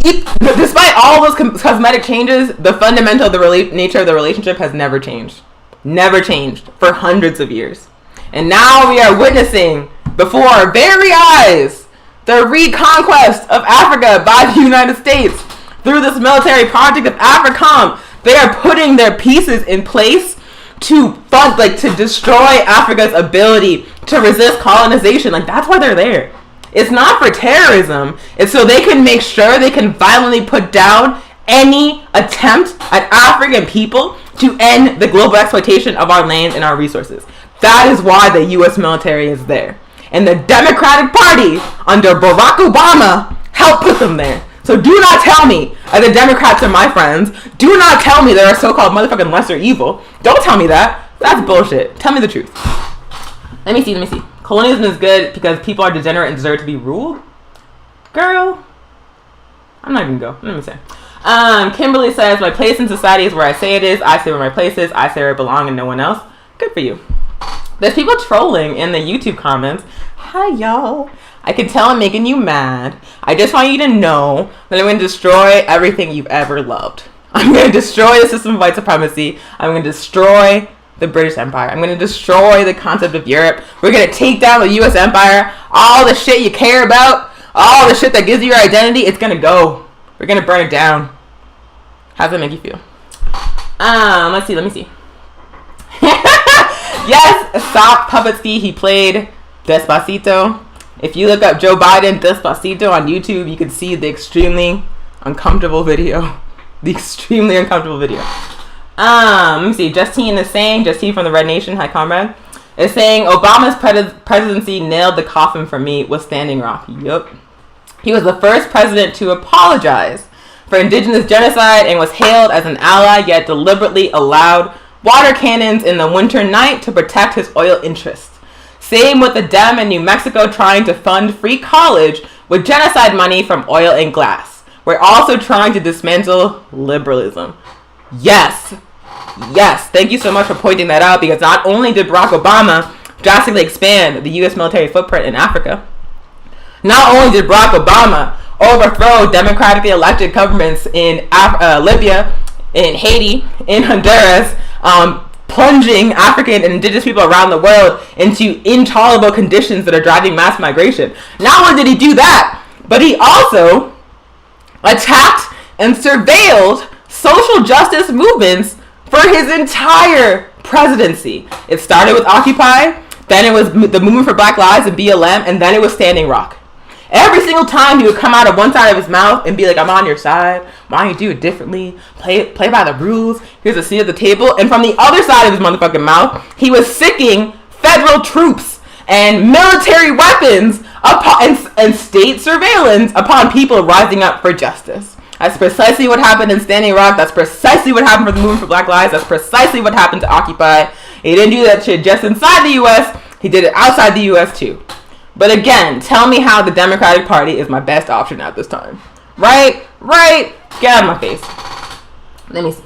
despite all those cosmetic changes, the fundamental of the nature of the relationship has never changed. Never changed for hundreds of years. And now we are witnessing before our very eyes the reconquest of Africa by the United States through this military project of AFRICOM. They are putting their pieces in place to fund, like, to destroy Africa's ability to resist colonization. Like, that's why they're there. It's not for terrorism. It's so they can make sure they can violently put down any attempt at African people to end the global exploitation of our land and our resources. That is why the U.S. military is there. And the Democratic Party under Barack Obama helped put them there. So do not tell me, the Democrats are my friends, do not tell me they're a so-called motherfucking lesser evil. Don't tell me that. That's bullshit. Tell me the truth. Let me see. Colonialism is good because people are degenerate and deserve to be ruled? Girl. I'm not even going to go. Let me say. Kimberly says, my place in society is where I say it is. I say where my place is. I say where I belong and no one else. Good for you. There's people trolling in the YouTube comments. Hi, y'all. I can tell I'm making you mad. I just want you to know that I'm going to destroy everything you've ever loved. I'm going to destroy the system of white supremacy. I'm going to destroy the British Empire. I'm going to destroy the concept of Europe. We're going to take down the U.S. Empire. All the shit you care about, all the shit that gives you your identity, it's going to go. We're going to burn it down. How does that make you feel? Let me see. Yes, Sock Puppetsky, he played Despacito. If you look up Joe Biden Despacito on YouTube, you can see the extremely uncomfortable video. The extremely uncomfortable video. Let me see. Justine is saying, Justine from the Red Nation, hi comrade, is saying, Obama's presidency nailed the coffin for me with Standing Rock. Yup. He was the first president to apologize for indigenous genocide and was hailed as an ally, yet deliberately allowed water cannons in the winter night to protect his oil interests. Same with the Dem in New Mexico trying to fund free college with genocide money from oil and gas. We're also trying to dismantle liberalism. Yes. Yes. Thank you so much for pointing that out, because not only did Barack Obama drastically expand the U.S. military footprint in Africa, not only did Barack Obama overthrow democratically elected governments in Libya, in Haiti, in Honduras, plunging African and indigenous people around the world into intolerable conditions that are driving mass migration. Not only did he do that, but he also attacked and surveilled social justice movements for his entire presidency. It started with Occupy, then it was the Movement for Black Lives and BLM, and then it was Standing Rock. Every single time he would come out of one side of his mouth and be like, I'm on your side. Why don't you do it differently? Play by the rules. Here's a seat at the table. And from the other side of his motherfucking mouth, he was sicking federal troops and military weapons and state surveillance upon people rising up for justice. That's precisely what happened in Standing Rock. That's precisely what happened for the Movement for Black Lives. That's precisely what happened to Occupy. He didn't do that shit just inside the U.S. He did it outside the U.S. too. But again, tell me how the Democratic Party is my best option at this time. Right? Get out of my face. Let me see.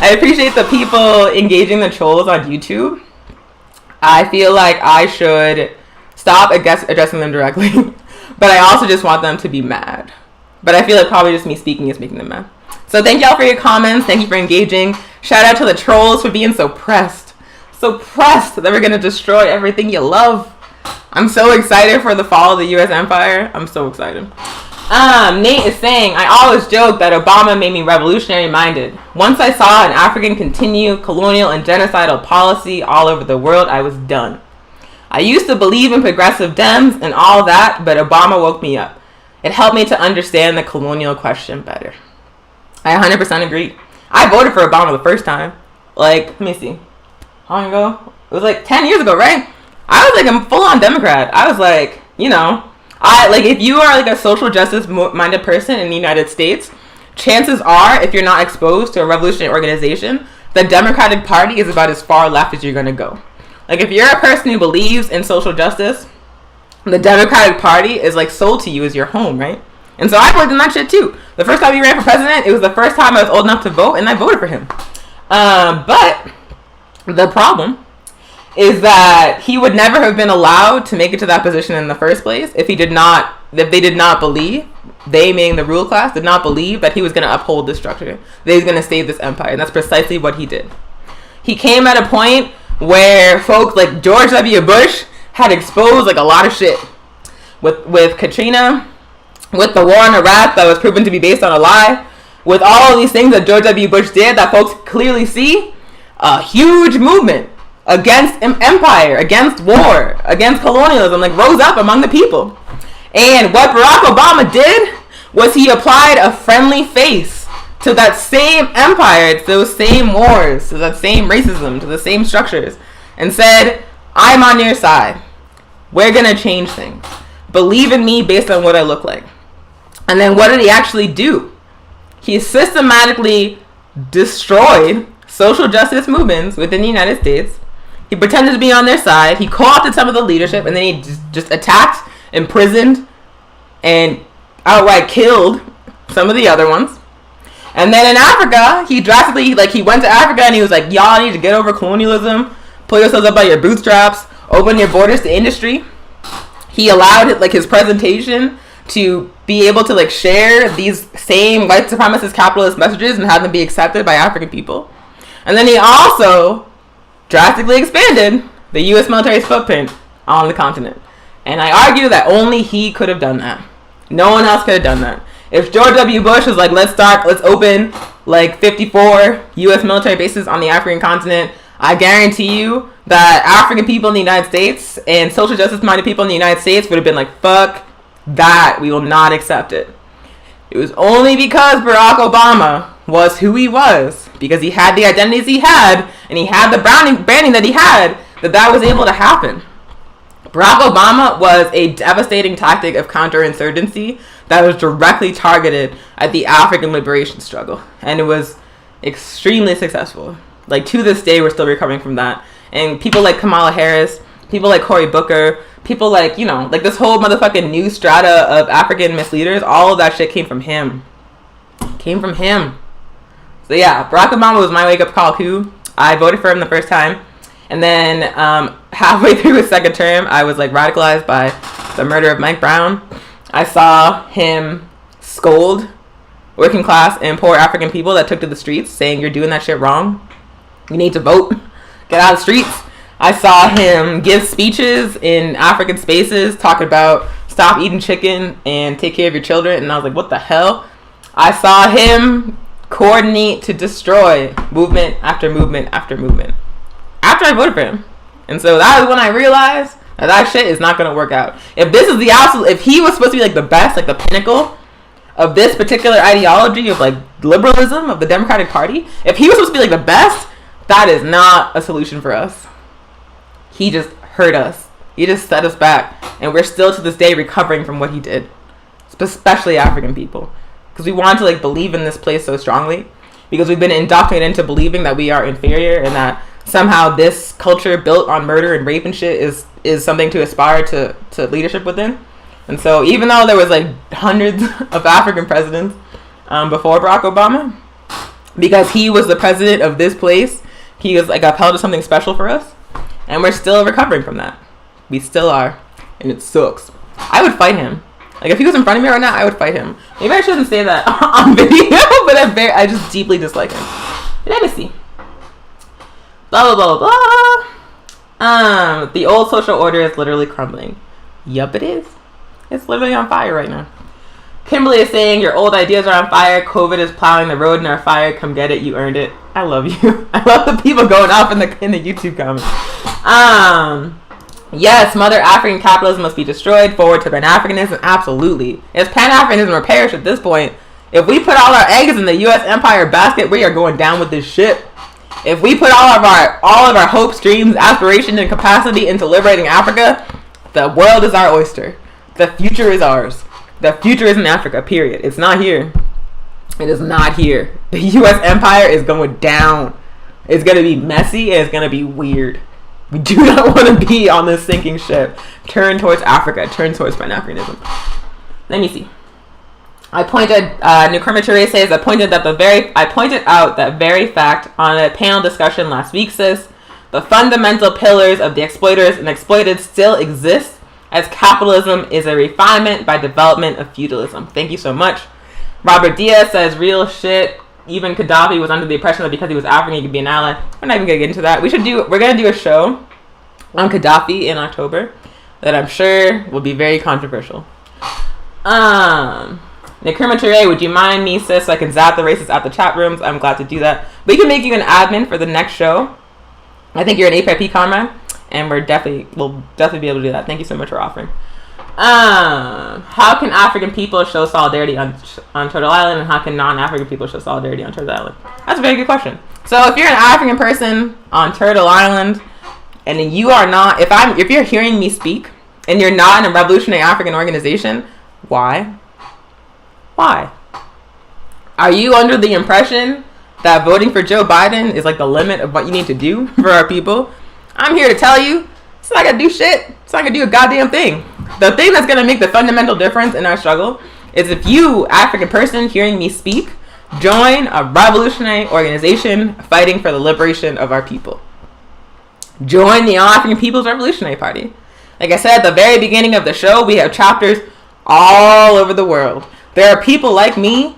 I appreciate the people engaging the trolls on YouTube. I feel like I should stop addressing them directly. But I also just want them to be mad. But I feel like probably just me speaking is making them mad. So thank y'all for your comments. Thank you for engaging. Shout out to the trolls for being so pressed. So pressed that we're going to destroy everything you love. I'm so excited for the fall of the U.S. empire. I'm so excited. Nate is saying, I always joke that Obama made me revolutionary minded. Once I saw an African continue colonial and genocidal policy all over the world, I was done. I used to believe in progressive Dems and all that, but Obama woke me up. It helped me to understand the colonial question better. I 100% agree. I voted for Obama the first time. Like, let me see. How long ago? It was like 10 years ago, right? I was like a full-on Democrat. I was like, if you are like a social justice minded person in the United States, chances are, if you're not exposed to a revolutionary organization, the Democratic Party is about as far left as you're going to go. Like, if you're a person who believes in social justice, the Democratic Party is like sold to you as your home, right? And so I believed in that shit too. The first time he ran for president, it was the first time I was old enough to vote, and I voted for him. But the problem is that he would never have been allowed to make it to that position in the first place if they did not believe, they meaning the rule class, did not believe that he was going to uphold this structure, that he was going to save this empire. And that's precisely what he did. He came at a point where folks like George W. Bush had exposed like a lot of shit with Katrina, with the war in Iraq that was proven to be based on a lie, with all of these things that George W. Bush did that folks clearly see, a huge movement against empire, against war, against colonialism, like rose up among the people. And what Barack Obama did was he applied a friendly face to that same empire, to those same wars, to that same racism, to the same structures, and said, I'm on your side. We're going to change things. Believe in me based on what I look like. And then what did he actually do? He systematically destroyed social justice movements within the United States. He pretended to be on their side. He co-opted some of the leadership, and then he just attacked, imprisoned, and outright killed some of the other ones. And then in Africa, he drastically, he went to Africa and he was like, y'all need to get over colonialism, pull yourselves up by your bootstraps, open your borders to industry. He allowed his presentation to be able to share these same white supremacist capitalist messages and have them be accepted by African people. And then he also drastically expanded the U.S. military's footprint on the continent. And I argue that only he could have done that. No one else could have done that. If George W. Bush was like, let's open 54 U.S. military bases on the African continent, I guarantee you that African people in the United States and social justice minded people in the United States would have been like, fuck that, we will not accept it. It was only because Barack Obama was who he was, because he had the identities he had, and he had the branding that he had, that was able to happen. Barack Obama was a devastating tactic of counterinsurgency that was directly targeted at the African liberation struggle, and it was extremely successful. Like, to this day, we're still recovering from that. And people like Kamala Harris, people like Cory Booker, people like, you know, like this whole motherfucking new strata of African misleaders, all of that shit came from him. Came from him. So yeah, Barack Obama was my wake-up call too. I voted for him the first time. And then halfway through his second term, I was like radicalized by the murder of Mike Brown. I saw him scold working class and poor African people that took to the streets saying, you're doing that shit wrong. You need to vote. Get out of the streets. I saw him give speeches in African spaces talking about stop eating chicken and take care of your children. And I was like, what the hell? I saw him coordinate to destroy movement after movement after movement after I voted for him. And so that was when I realized that shit is not going to work out. If this is the absolute, if he was supposed to be like the best, like the pinnacle of this particular ideology of like liberalism of the Democratic Party, if he was supposed to be like the best, that is not a solution for us. He just hurt us. He just set us back. And we're still to this day recovering from what he did. Especially African people. Because we want to like believe in this place so strongly. Because we've been indoctrinated into believing that we are inferior and that somehow this culture built on murder and rape and shit is something to aspire to leadership within. And so even though there was like hundreds of African presidents before Barack Obama, because he was the president of this place, he was like upheld as something special for us. And we're still recovering from that. We still are. And it sucks. I would fight him. Like, if he was in front of me right now, I would fight him. Maybe I shouldn't say that on video, but I just deeply dislike him. Let me see. Blah, blah, blah, blah. The old social order is literally crumbling. Yup, it is. It's literally on fire right now. Kimberly is saying, your old ideas are on fire. COVID is plowing the road in our fire. Come get it. You earned it. I love you. I love the people going off in the YouTube comments. Yes, mother African capitalism must be destroyed. Forward to Pan-Africanism. Absolutely. It's Pan-Africanism or perish at this point. If we put all our eggs in the U.S. empire basket, we are going down with this ship. If we put all of our hopes, dreams, aspirations, and capacity into liberating Africa, the world is our oyster. The future is ours. The future is in Africa, period. It's not here. It is not here. The U.S. empire is going down. It's going to be messy and it's going to be weird. We do not want to be on this sinking ship. Turn towards Africa. Turn towards Pan-Africanism. Let me see. Nkrumah Ture says, I pointed out that very fact on a panel discussion last week, sis. The fundamental pillars of the exploiters and exploited still exist, as capitalism is a refinement by development of feudalism. Thank you so much. Robert Diaz says, real shit. Even Gaddafi was under the impression that because he was African, he could be an ally. We're not even going to get into that. We're going to do a show on Gaddafi in October that I'm sure will be very controversial. Nkrumah Ture, would you mind me, sis, so I can zap the racists out the chat rooms? I'm glad to do that. We can make you an admin for the next show. I think you're an APIP comrade, and we'll definitely be able to do that. Thank you so much for offering. How can African people show solidarity on Turtle Island, and how can non-African people show solidarity on Turtle Island? That's a very good question. So if you're an African person on Turtle Island, and you are not, if you're hearing me speak, and you're not in a revolutionary African organization, why? Why? Are you under the impression that voting for Joe Biden is like the limit of what you need to do for our people? I'm here to tell you, it's not gonna do shit. It's not gonna do a goddamn thing. The thing that's gonna make the fundamental difference in our struggle is if you, African person, hearing me speak, join a revolutionary organization fighting for the liberation of our people. Join the All-African People's Revolutionary Party. Like I said at the very beginning of the show, we have chapters all over the world. There are people like me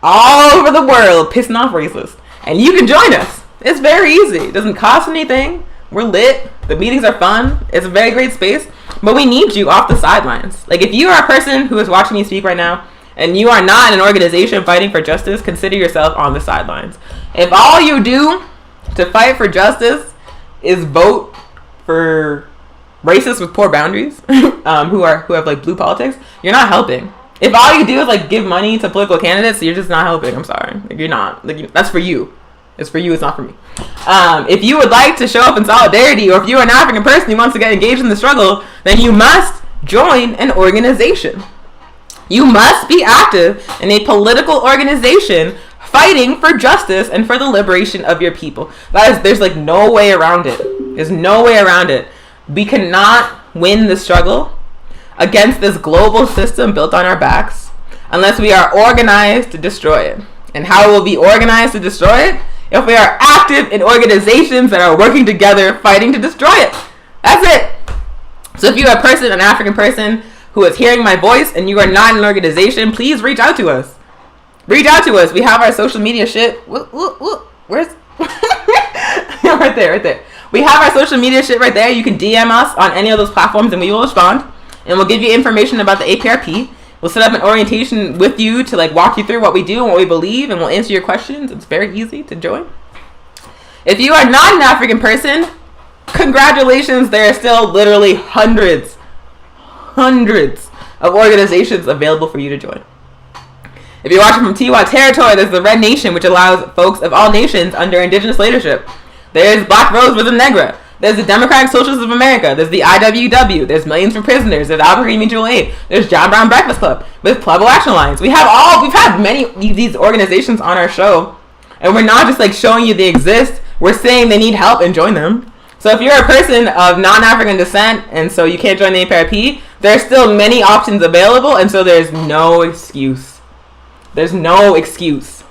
all over the world pissing off racists. And you can join us. It's very easy. It doesn't cost anything. We're lit. The meetings are fun. It's a very great space. But we need you off the sidelines. Like, if you are a person who is watching me speak right now, and you are not in an organization fighting for justice, consider yourself on the sidelines. If all you do to fight for justice is vote for racists with poor boundaries, who have like blue politics, you're not helping. If all you do is like give money to political candidates, you're just not helping. I'm sorry. Like, you're not. Like, that's for you. It's for you. It's not for me. If you would like to show up in solidarity, or if you're an African person who wants to get engaged in the struggle, then you must join an organization. You must be active in a political organization fighting for justice and for the liberation of your people. There's like no way around it. There's no way around it. We cannot win the struggle against this global system built on our backs unless we are organized to destroy it. And how will we be organized to destroy it? If we are active in organizations that are working together fighting to destroy it. That's it. So if you're a person, an African person who is hearing my voice and you are not in an organization, please reach out to us. Reach out to us. We have our social media shit. Where's right there. We have our social media shit right there. You can DM us on any of those platforms and we will respond. And we'll give you information about the APRP. We'll set up an orientation with you to like walk you through what we do and what we believe, and we'll answer your questions. It's very easy to join. If you are not an African person, congratulations. There are still literally hundreds of organizations available for you to join. If you're watching from Tiwa territory, there's the Red Nation, which allows folks of all nations under indigenous leadership. There's Black Rose Rhythm Negra. There's the Democratic Socialists of America. There's the IWW. There's Millions for Prisoners. There's Albuquerque Mutual Aid. There's John Brown Breakfast Club with Pueblo Action Alliance. We've had many of these organizations on our show, and we're not just like showing you they exist. We're saying they need help and join them. So if you're a person of non-African descent and so you can't join the APRP, there's still many options available, and so there's no excuse. There's no excuse.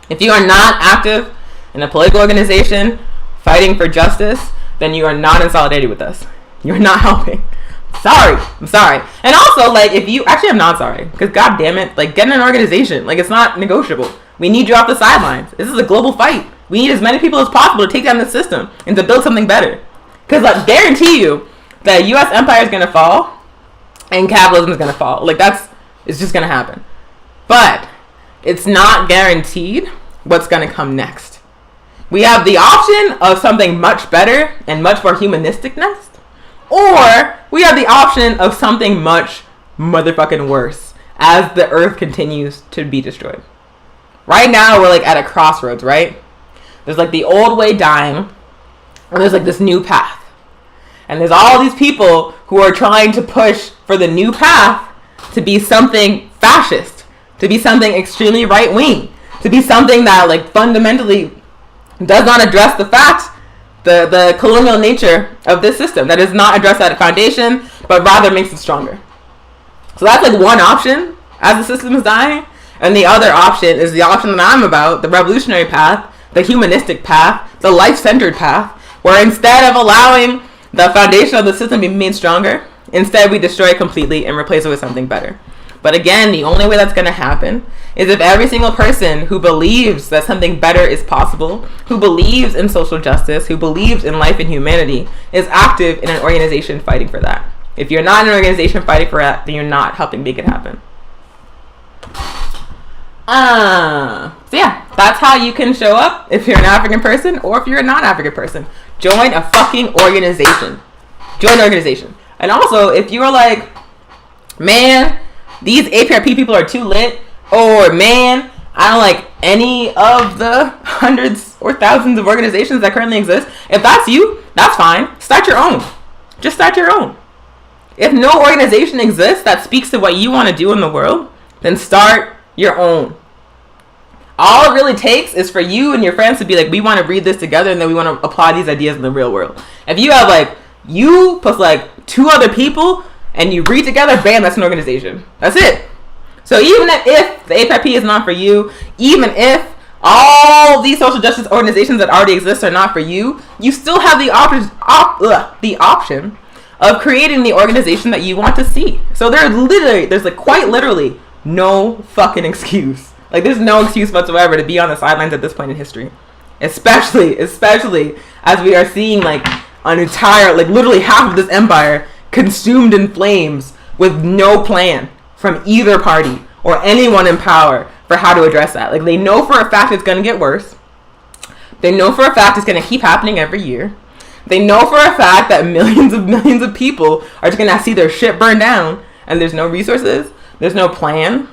If you are not active in a political organization fighting for justice, then you are not in solidarity with us. You're not helping. I'm sorry. And also, like, if you... Actually, I'm not sorry. Because, god damn it, like, get in an organization. Like, it's not negotiable. We need you off the sidelines. This is a global fight. We need as many people as possible to take down the system and to build something better. Because, like, guarantee you, the U.S. empire is going to fall and capitalism is going to fall. Like, it's just going to happen. But it's not guaranteed what's going to come next. We have the option of something much better and much more humanistic next. Or we have the option of something much motherfucking worse as the earth continues to be destroyed. Right now, we're like at a crossroads, right? There's like the old way dying, and there's like this new path. And there's all these people who are trying to push for the new path to be something fascist, to be something extremely right-wing, to be something that like fundamentally does not address the fact, the colonial nature of this system, that does not address that foundation, but rather makes it stronger. So that's like one option as the system is dying, and the other option is the option that I'm about, the revolutionary path, the humanistic path, the life-centered path, where instead of allowing the foundation of the system to be made stronger, instead we destroy it completely and replace it with something better. But again, the only way that's going to happen is if every single person who believes that something better is possible, who believes in social justice, who believes in life and humanity, is active in an organization fighting for that. If you're not in an organization fighting for that, then you're not helping make it happen. So yeah, that's how you can show up if you're an African person or if you're a non-African person. Join a fucking organization. Join an organization. And also, if you're like, man, these APRP people are too lit, or man, I don't like any of the hundreds or thousands of organizations that currently exist. If that's you, that's fine. Start your own. Just start your own. If no organization exists that speaks to what you want to do in the world, then start your own. All it really takes is for you and your friends to be like, we want to read this together and then we want to apply these ideas in the real world. If you have like you plus like 2 other people and you read together, bam, that's an organization. That's it. So even if the APRP is not for you, even if all these social justice organizations that already exist are not for you, you still have the option of creating the organization that you want to see. So there's like quite literally no fucking excuse. Like there's no excuse whatsoever to be on the sidelines at this point in history. Especially as we are seeing like an entire, like literally half of this empire consumed in flames with no plan from either party or anyone in power for how to address that. Like they know for a fact it's going to get worse. They know for a fact it's going to keep happening every year. They know for a fact that millions of people are just going to see their shit burn down, and there's no resources, there's no plan.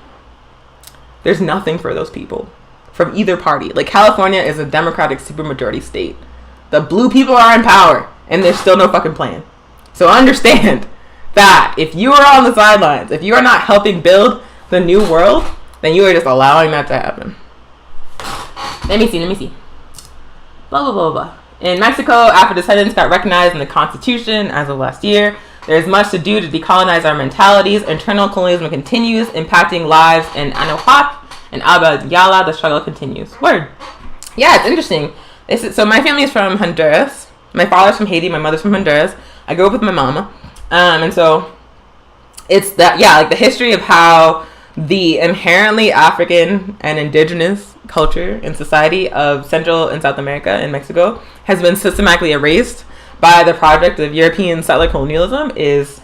There's nothing for those people from either party. Like California is a Democratic supermajority state. The blue people are in power and there's still no fucking plan. So understand that if you are on the sidelines, if you are not helping build the new world, then you are just allowing that to happen. Let me see. Blah, blah, blah, blah. In Mexico, Afro-descendants got recognized in the Constitution as of last year. There's much to do to decolonize our mentalities. Internal colonialism continues, impacting lives in Anahuac and Abya Yala. The struggle continues. Word. Yeah, it's interesting. So my family is from Honduras. My father's from Haiti. My mother's from Honduras. I grew up with my mama. And so it's that, yeah, like the history of how the inherently African and indigenous culture and society of Central and South America and Mexico has been systematically erased by the project of European settler colonialism is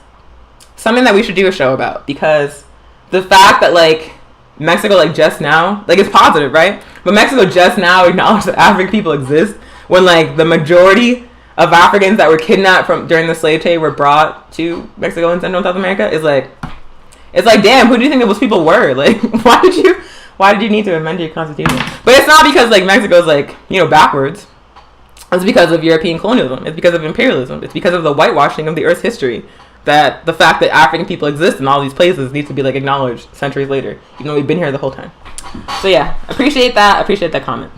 something that we should do a show about, because the fact that like Mexico like just now, like it's positive, right? But Mexico just now acknowledged that African people exist when like the majority of Africans that were kidnapped from during the slave trade were brought to Mexico and Central and South America is like, it's like, damn, who do you think those people were? Like, why did you need to amend your constitution? But it's not because like Mexico's like, you know, backwards. It's because of European colonialism. It's because of imperialism. It's because of the whitewashing of the Earth's history. That the fact that African people exist in all these places needs to be like acknowledged centuries later, even though we've been here the whole time. So yeah, appreciate that. Appreciate that comment.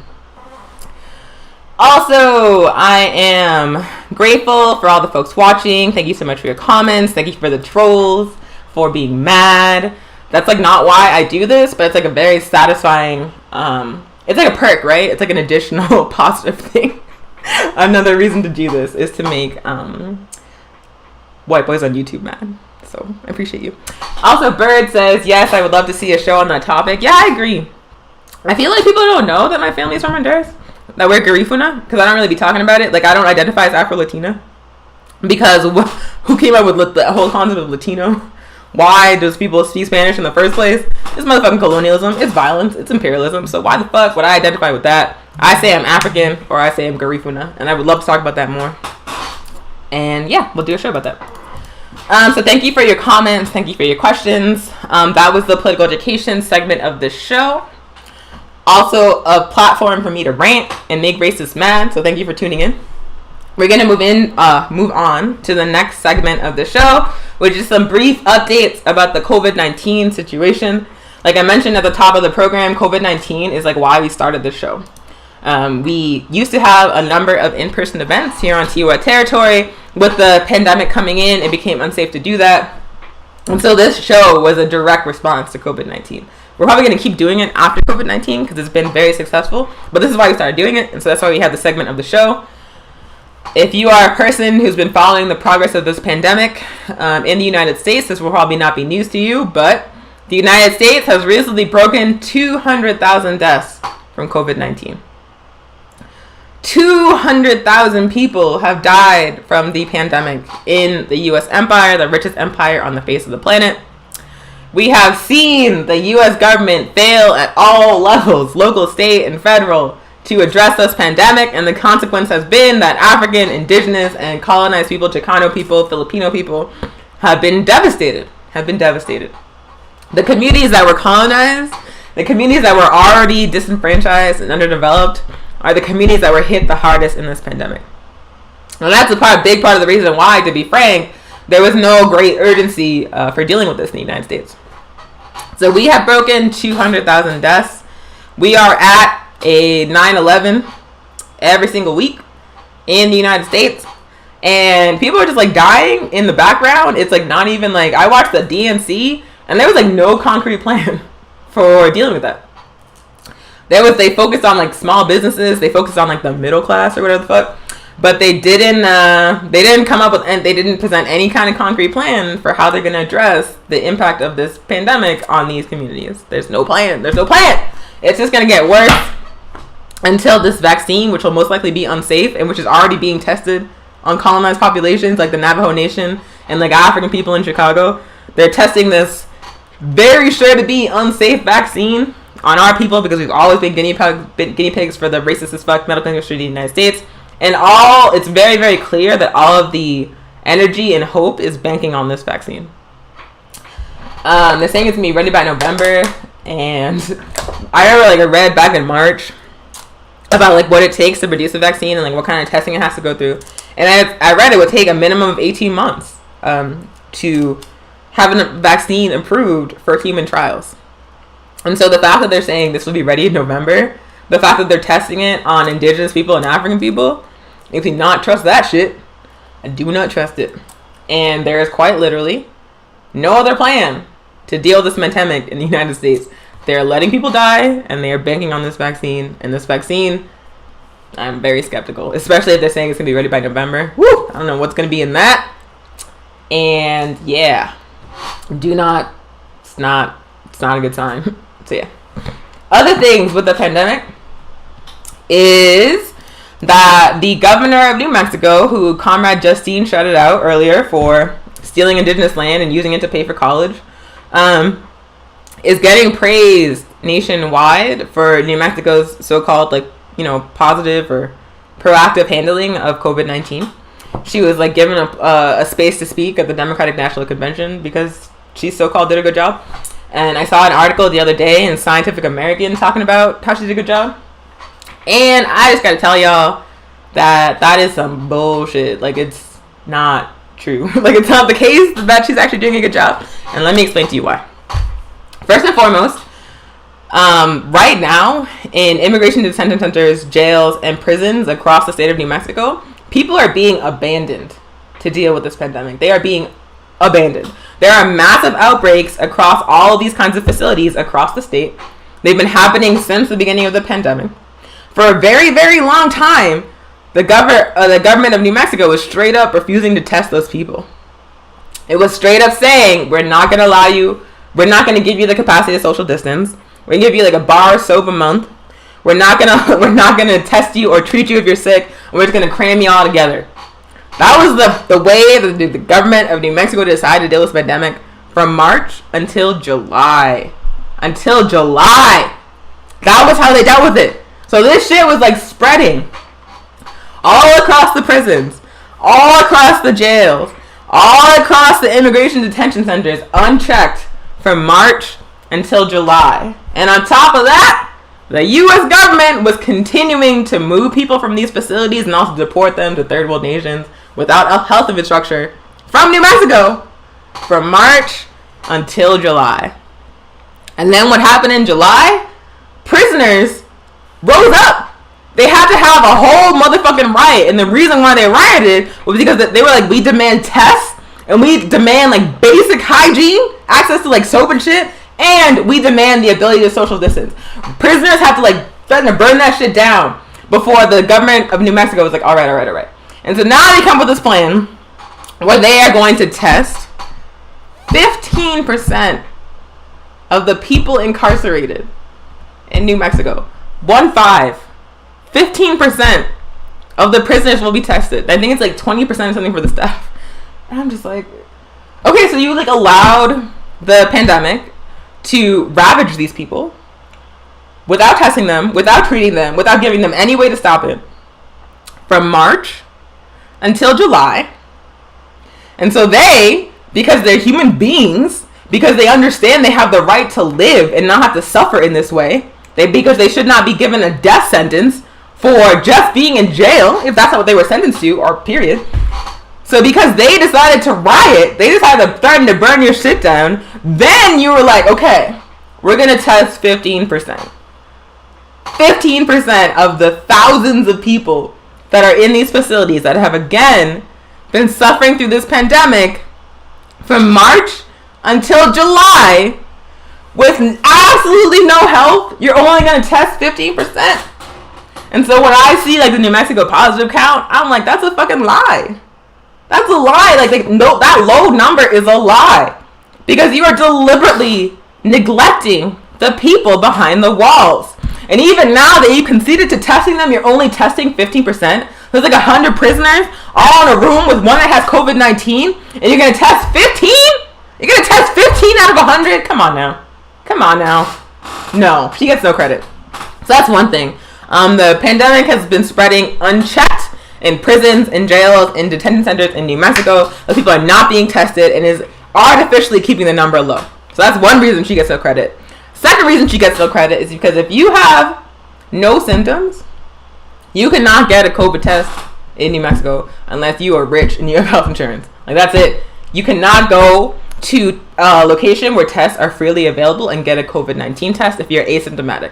Also, I am grateful for all the folks watching. Thank you so much for your comments. Thank you for the trolls, for being mad. That's like not why I do this, but it's like a very satisfying, it's like a perk, right? It's like an additional positive thing. Another reason to do this is to make white boys on YouTube mad. So I appreciate you. Also, Bird says, yes, I would love to see a show on that topic. Yeah, I agree. I feel like people don't know that my family is from Honduras, that we're Garifuna, because I don't really be talking about it. Like, I don't identify as Afro-Latina, because who came up with the whole concept of Latino? Why does people speak Spanish in the first place? It's motherfucking colonialism. It's violence. It's imperialism. So why the fuck would I identify with that? I say I'm African, or I say I'm Garifuna, and I would love to talk about that more. And yeah, we'll do a show about that. So thank you for your comments. Thank you for your questions. That was the political education segment of this show. Also a platform for me to rant and make racists mad. So thank you for tuning in. We're going to move on to the next segment of the show, which is some brief updates about the COVID-19 situation. Like I mentioned at the top of the program, COVID-19 is like why we started this show. We used to have a number of in-person events here on Tiwa territory. With the pandemic coming in, it became unsafe to do that. And so this show was a direct response to COVID-19. We're probably going to keep doing it after COVID-19 because it's been very successful. But this is why we started doing it. And so that's why we have the segment of the show. If you are a person who's been following the progress of this pandemic in the United States, this will probably not be news to you, but the United States has recently broken 200,000 deaths from COVID-19. 200,000 people have died from the pandemic in the U.S. empire, the richest empire on the face of the planet. We have seen the U.S. government fail at all levels, local, state, and federal, to address this pandemic, and the consequence has been that African, indigenous, and colonized people, Chicano people, Filipino people, have been devastated. The communities that were colonized, the communities that were already disenfranchised and underdeveloped, are the communities that were hit the hardest in this pandemic. And that's a big part of the reason why, to be frank, there was no great urgency for dealing with this in the United States. So we have broken 200,000 deaths. We are at a 9/11 every single week in the United States, and people are just like dying in the background. It's like not even like, I watched the DNC and there was like no concrete plan for dealing with that. They focused on like small businesses, they focused on like the middle class or whatever the fuck, but they didn't come up with, and they didn't present any kind of concrete plan for how they're going to address the impact of this pandemic on these communities. There's no plan. It's just going to get worse until this vaccine, which will most likely be unsafe and which is already being tested on colonized populations like the Navajo Nation and like African people in Chicago. They're testing this very sure to be unsafe vaccine on our people because we've always been guinea pigs for the racist as fuck medical industry in the United States. And it's very, very clear that all of the energy and hope is banking on this vaccine. They're saying it's going to be ready by November. And I remember like I read back in March about like what it takes to produce a vaccine and like what kind of testing it has to go through. And I read it would take a minimum of 18 months to have a vaccine approved for human trials. And so the fact that they're saying this will be ready in November the fact that they're testing it on indigenous people and African people makes me not trust that shit. I do not trust it. And there is quite literally no other plan to deal with this pandemic in the United States. They're letting people die, and they are banking on this vaccine. And this vaccine, I'm very skeptical, especially if they're saying it's going to be ready by November. Woo! I don't know what's going to be in that. And yeah, it's not a good time. So yeah. Other things with the pandemic is that the governor of New Mexico, who Comrade Justine shouted out earlier for stealing indigenous land and using it to pay for college, is getting praised nationwide for New Mexico's so-called, like, you know, positive or proactive handling of COVID-19. She was like given a space to speak at the Democratic National Convention because she so-called did a good job. And I saw an article the other day in Scientific American talking about how she did a good job. And I just gotta tell y'all that is some bullshit. Like, it's not true. Like, it's not the case that she's actually doing a good job. And let me explain to you why. First and foremost, right now in immigration detention centers, jails, and prisons across the state of New Mexico, people are being abandoned to deal with this pandemic. They are being abandoned. There are massive outbreaks across all of these kinds of facilities across the state. They've been happening since the beginning of the pandemic. For a very, very long time, the government of New Mexico was straight up refusing to test those people. It was straight up saying, we're not going to give you the capacity to social distance. We're going to give you like a bar of soap a month. We're not gonna test you or treat you if you're sick. We're just going to cram you all together. That was the way that the government of New Mexico decided to deal with this pandemic from March until July. Until July. That was how they dealt with it. So this shit was like spreading all across the prisons, all across the jails, all across the immigration detention centers, unchecked from March until July. And on top of that, the U.S. government was continuing to move people from these facilities and also deport them to third world nations without a health infrastructure from New Mexico from March until July. And then what happened in July? Prisoners rose up. They had to have a whole motherfucking riot. And the reason why they rioted was because they were like, we demand tests and we demand like basic hygiene, access to like soap and shit. And we demand the ability to social distance. Prisoners have to like threaten to burn that shit down before the government of New Mexico was like, all right. And so now they come with this plan where they are going to test 15% of the people incarcerated in New Mexico. 15% of the prisoners will be tested. I think it's like 20% or something for the staff. And I'm just like, okay, so you like allowed the pandemic to ravage these people without testing them, without treating them, without giving them any way to stop it from March until July. And so they, because they're human beings, because they understand they have the right to live and not have to suffer in this way, because they should not be given a death sentence for just being in jail, if that's not what they were sentenced to, or period. So because they decided to riot, they decided to threaten to burn your shit down, then you were like, okay, we're going to test 15%. 15% of the thousands of people that are in these facilities that have, again, been suffering through this pandemic from March until July with absolutely no help, you're only going to test 15%. And so when I see like the New Mexico positive count, I'm like, that's a fucking lie. That's a lie. Like no, that low number is a lie. Because you are deliberately neglecting the people behind the walls. And even now that you conceded to testing them, you're only testing 15%. There's like 100 prisoners all in a room with one that has COVID-19. And you're going to test 15? You're going to test 15 out of 100? Come on now. No, she gets no credit. So that's one thing. The pandemic has been spreading unchecked in prisons, in jails, in detention centers in New Mexico. Those people are not being tested and is artificially keeping the number low. So that's one reason she gets no credit. Second reason she gets no credit is because if you have no symptoms, you cannot get a COVID test in New Mexico unless you are rich and you have health insurance. Like, that's it. You cannot go to a location where tests are freely available and get a COVID-19 test if you're asymptomatic.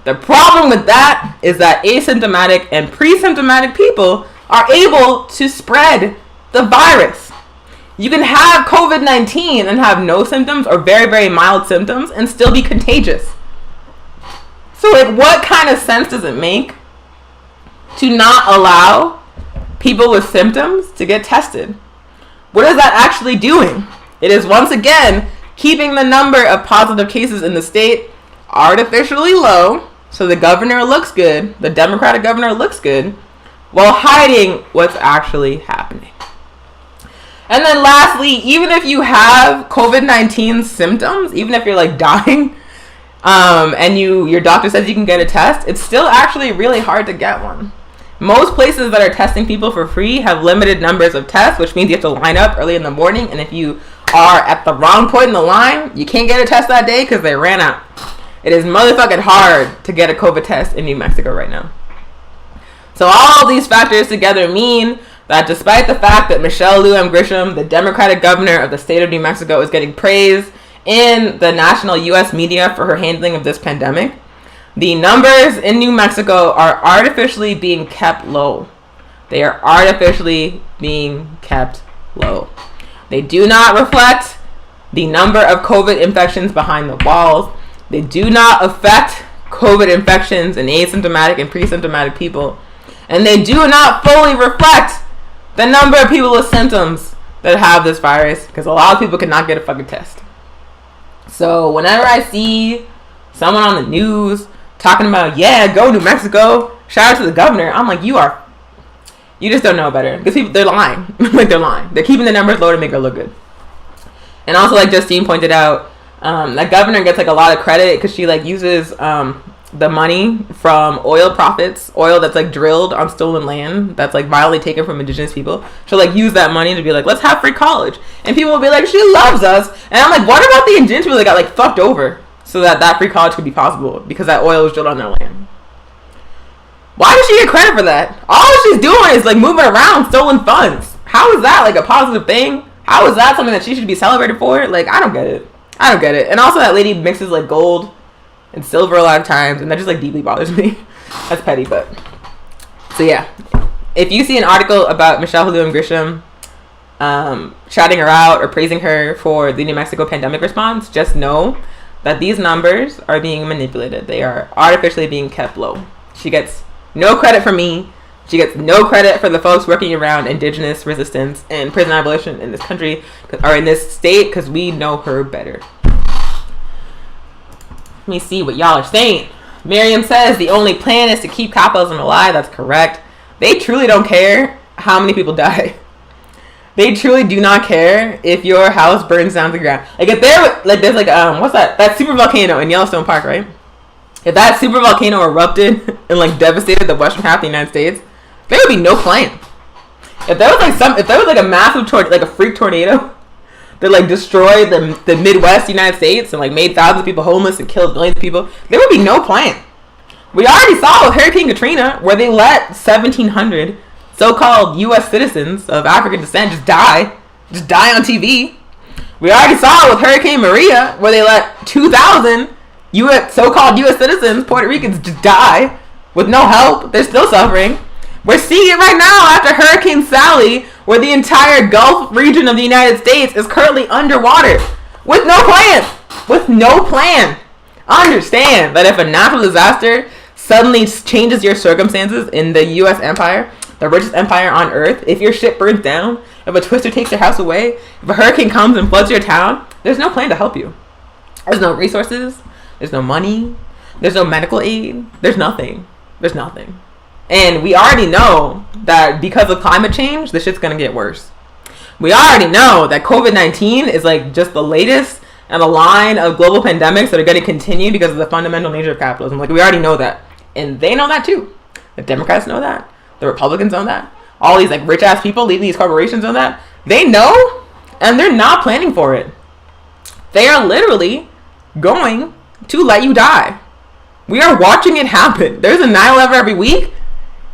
The problem with that is that asymptomatic and pre-symptomatic people are able to spread the virus. You can have COVID-19 and have no symptoms or very, very mild symptoms and still be contagious. So like, what kind of sense does it make to not allow people with symptoms to get tested? What is that actually doing? It is once again keeping the number of positive cases in the state artificially low, so the governor looks good, the Democratic governor looks good, while hiding what's actually happening. And then lastly, even if you have COVID-19 symptoms, even if you're like dying, and your doctor says you can get a test, it's still actually really hard to get one. Most places that are testing people for free have limited numbers of tests, which means you have to line up early in the morning, and if you are at the wrong point in the line, you can't get a test that day because they ran out. It is motherfucking hard to get a COVID test in New Mexico right now. So all these factors together mean that despite the fact that Michelle Lujan Grisham, the Democratic governor of the state of New Mexico, is getting praise in the national U.S. media for her handling of this pandemic, the numbers in New Mexico are artificially being kept low. They are artificially being kept low. They do not reflect the number of COVID infections behind the walls. They do not affect COVID infections in asymptomatic and pre-symptomatic people. And they do not fully reflect the number of people with symptoms that have this virus, because a lot of people cannot get a fucking test. So whenever I see someone on the news talking about, yeah, go New Mexico, shout out to the governor, I'm like, you just don't know better. Because people, they're lying. Like, they're lying. They're keeping the numbers low to make her look good. And also, like Justine pointed out, that governor gets like a lot of credit because she like uses the money from oil profits, oil that's like drilled on stolen land, that's like violently taken from indigenous people. She'll like use that money to be like, let's have free college. And people will be like, she loves us. And I'm like, what about the indigenous people that got like fucked over so that free college could be possible because that oil was drilled on their land? Why does she get credit for that? All she's doing is like moving around stolen funds. How is that like a positive thing? How is that something that she should be celebrated for? Like, I don't get it. And also that lady mixes like gold and silver a lot of times, and that just like deeply bothers me. That's petty, but so yeah. If you see an article about Michelle Lujan Grisham shouting her out or praising her for the New Mexico pandemic response, just know that these numbers are being manipulated. They are artificially being kept low. She gets no credit from me. She gets no credit for the folks working around indigenous resistance and prison abolition in this country or in this state, because we know her better. Let me see what y'all are saying. Miriam says the only plan is to keep capitalism alive. That's correct. They truly don't care how many people die. They truly do not care if your house burns down to the ground. Like if there, like there's like what's that? That super volcano in Yellowstone Park, right? If that super volcano erupted and like devastated the western half of the United States, there would be no plan. If there was like a massive like a freak tornado that like destroyed the Midwest United States and like made thousands of people homeless and killed millions of people, there would be no plan. We already saw with Hurricane Katrina where they let 1,700 so-called U.S. citizens of African descent just die on TV. We already saw with Hurricane Maria where they let 2,000 so-called U.S. citizens, Puerto Ricans, just die with no help. They're still suffering. We're seeing it right now after Hurricane Sally, where the entire Gulf region of the United States is currently underwater with no plan. With no plan. Understand that if a natural disaster suddenly changes your circumstances in the U.S. empire, the richest empire on earth, if your shit burns down, if a twister takes your house away, if a hurricane comes and floods your town, there's no plan to help you. There's no resources. There's no money. There's no medical aid. There's nothing. There's nothing. And we already know that because of climate change, this shit's going to get worse. We already know that COVID-19 is like just the latest in a line of global pandemics that are going to continue because of the fundamental nature of capitalism. Like, we already know that. And they know that too. The Democrats know that. The Republicans know that. All these like rich ass people leading these corporations know that. They know, and they're not planning for it. They are literally going to let you die. We are watching it happen. There's a 9/11 every week,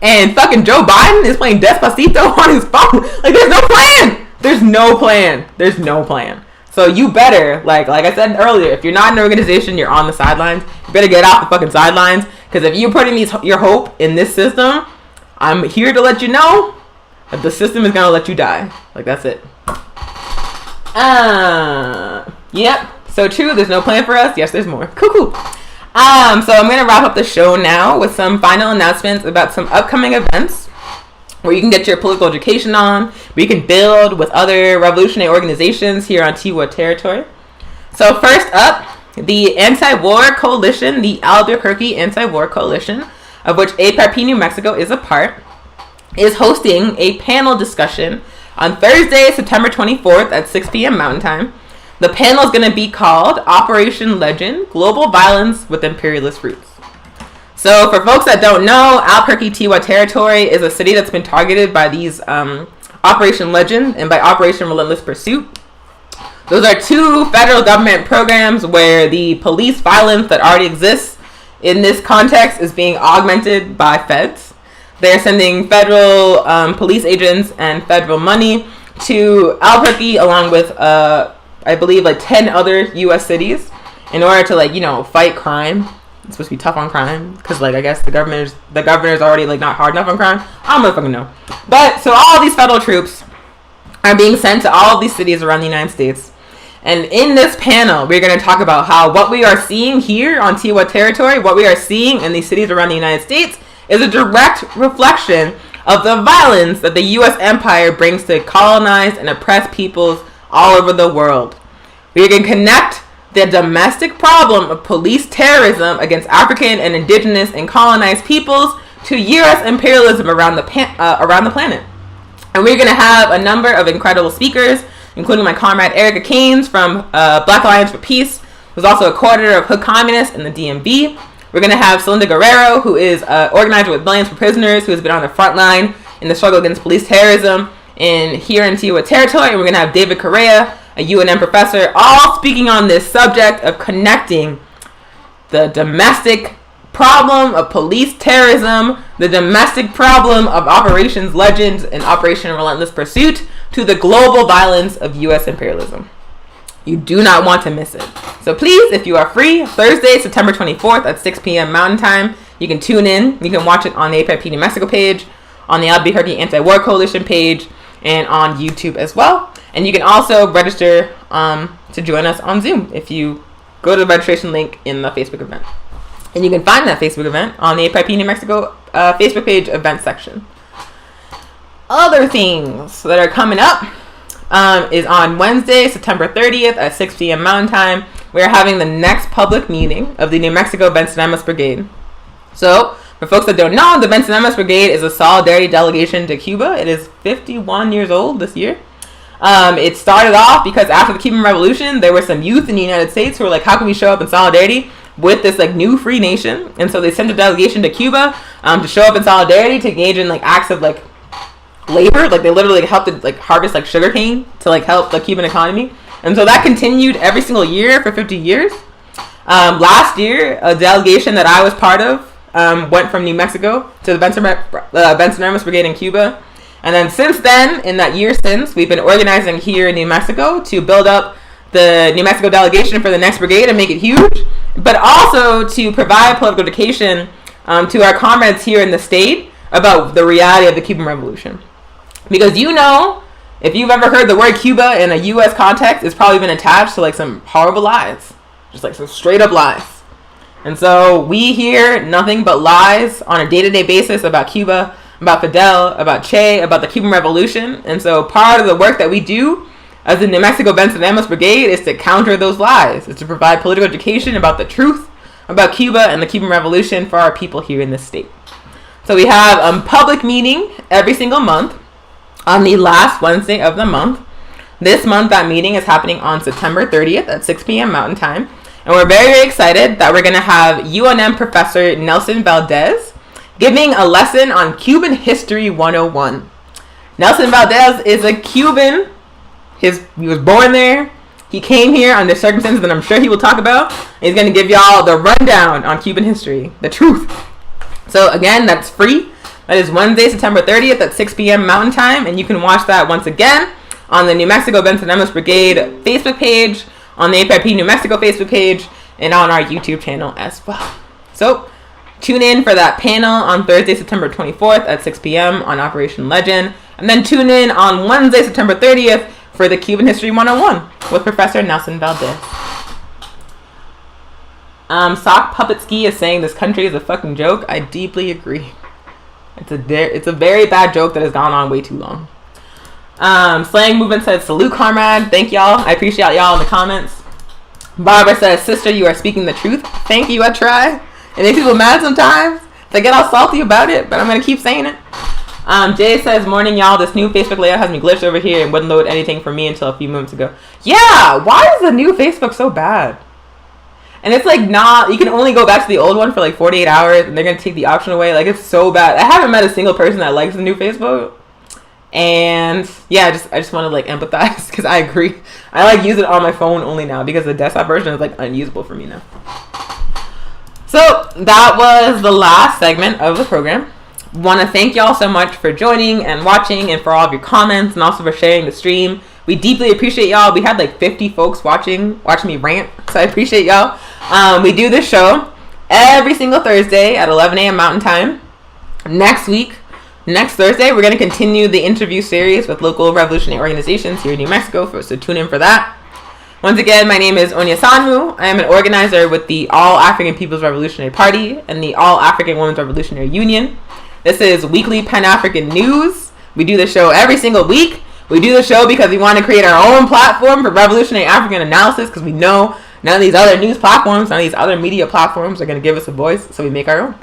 and fucking Joe Biden is playing Despacito on his phone. Like, there's no plan. There's no plan. There's no plan. So So you better, like I said earlier, if you're not in an organization, you're on the sidelines. You better get off the fucking sidelines. Because if you're putting your hope in this system, I'm here to let you know that the system is gonna let you die. Like, that's it. Yep. So true. There's no plan for us. Yes, there's more. Cool. So I'm gonna wrap up the show now with some final announcements about some upcoming events where you can get your political education on, where you can build with other revolutionary organizations here on Tiwa territory. So first up, the Anti-War Coalition, the Albuquerque Anti-War Coalition, of which APRP New Mexico is a part, is hosting a panel discussion on Thursday, September 24th at 6 p.m. Mountain Time. The panel is going to be called Operation Legend, Global Violence with Imperialist Roots. So for folks that don't know, Albuquerque Tiwa territory is a city that's been targeted by these Operation Legend and by Operation Relentless Pursuit. Those are two federal government programs where the police violence that already exists in this context is being augmented by feds. They're sending federal police agents and federal money to Albuquerque along with, I believe, like 10 other U.S. cities in order to, like, you know, fight crime. It's supposed to be tough on crime because, like, I guess the governor's already, like, not hard enough on crime. I don't fucking know. But so all these federal troops are being sent to all of these cities around the United States. And in this panel, we're going to talk about how what we are seeing here on Tiwa territory, what we are seeing in these cities around the United States, is a direct reflection of the violence that the U.S. empire brings to colonize and oppress peoples all over the world. We can connect the domestic problem of police terrorism against African and indigenous and colonized peoples to U.S. imperialism around the planet. And we're going to have a number of incredible speakers, including my comrade Erica Keynes from Black Alliance for Peace, who's also a coordinator of Hood Communists in the DMV. We're going to have Celinda Guerrero, who is an organizer with Millions for Prisoners, who has been on the front line in the struggle against police terrorism here in Tiwa territory. And we're going to have David Correa, a UNM professor, all speaking on this subject of connecting the domestic problem of police terrorism, the domestic problem of Operations Legends and Operation Relentless Pursuit, to the global violence of U.S. imperialism. You do not want to miss it. So please, if you are free, Thursday, September 24th at 6 p.m. Mountain Time, you can tune in. You can watch it on the APRP New Mexico page, on the Albuquerque Anti-War Coalition page, and on YouTube as well. And you can also register to join us on Zoom if you go to the registration link in the Facebook event. And you can find that Facebook event on the APRP New Mexico Facebook page event section. Other things that are coming up is on Wednesday, September 30th at 6 p.m. Mountain Time. We're having the next public meeting of the New Mexico Vencenamas Brigade. So, for folks that don't know, the Vencenamas Brigade is a solidarity delegation to Cuba. It is 51 years old this year. It started off because after the Cuban Revolution, there were some youth in the United States who were like, how can we show up in solidarity with this like new free nation? And so they sent a delegation to Cuba to show up in solidarity, to engage in like acts of like labor. Like they literally helped to like harvest like sugarcane to like help the Cuban economy. And so that continued every single year for 50 years. Last year, a delegation that I was part of went from New Mexico to the Vencenamas Brigade in Cuba. And then since then, in that year since, we've been organizing here in New Mexico to build up the New Mexico delegation for the next brigade and make it huge, but also to provide political education to our comrades here in the state about the reality of the Cuban Revolution. Because you know, if you've ever heard the word Cuba in a U.S. context, it's probably been attached to like some horrible lies. Just like some straight up lies. And so we hear nothing but lies on a day-to-day basis about Cuba, about Fidel, about Che, about the Cuban Revolution. And so part of the work that we do as the New Mexico Vencenamas Brigade is to counter those lies. Is to provide political education about the truth about Cuba and the Cuban Revolution for our people here in this state. So we have a public meeting every single month on the last Wednesday of the month. This month, that meeting is happening on September 30th at 6 p.m. Mountain Time. And we're very, very excited that we're going to have UNM professor Nelson Valdez giving a lesson on Cuban History 101. Nelson Valdez is a Cuban. He was born there. He came here under circumstances that I'm sure he will talk about. He's going to give y'all the rundown on Cuban history, the truth. So again, that's free. That is Wednesday, September 30th at 6 p.m. Mountain Time. And you can watch that once again on the New Mexico Benson Emos Brigade Facebook page, on the APIP New Mexico Facebook page, and on our YouTube channel as well. So tune in for that panel on Thursday, September 24th at 6 p.m. on Operation Legend. And then tune in on Wednesday, September 30th for the Cuban History 101 with Professor Nelson Valdez. Sock Puppet Ski is saying this country is a fucking joke. I deeply agree. It's a very bad joke that has gone on way too long. Slang Movement says, salute, comrade. Thank y'all. I appreciate y'all in the comments. Barbara says, sister, you are speaking the truth. Thank you, I try. It makes people mad sometimes. They get all salty about it, but I'm going to keep saying it. Jay says, morning, y'all. This new Facebook layout has me glitched over here and wouldn't load anything for me until a few moments ago. Yeah, why is the new Facebook so bad? And it's like not, you can only go back to the old one for like 48 hours and they're going to take the option away. Like, it's so bad. I haven't met a single person that likes the new Facebook. And yeah, I just want to like empathize because I agree. I like use it on my phone only now because the desktop version is like unusable for me now. So that was the last segment of the program. Want to thank y'all so much for joining and watching and for all of your comments and also for sharing the stream. We deeply appreciate y'all. We had like 50 folks watching me rant, so I appreciate y'all. We do this show every single Thursday at 11 a.m. Mountain Time. Next Thursday, we're going to continue the interview series with local revolutionary organizations here in New Mexico, so tune in for that. Once again, my name is Onya Sanmu. I am an organizer with the All African People's Revolutionary Party and the All African Women's Revolutionary Union. This is weekly Pan-African news. We do the show every single week. We do the show because we want to create our own platform for revolutionary African analysis because we know none of these other news platforms, none of these other media platforms are going to give us a voice, so we make our own.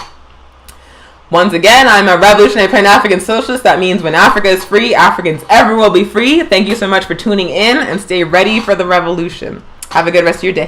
Once again, I'm a revolutionary Pan-African socialist. That means when Africa is free, Africans ever will be free. Thank you so much for tuning in and stay ready for the revolution. Have a good rest of your day.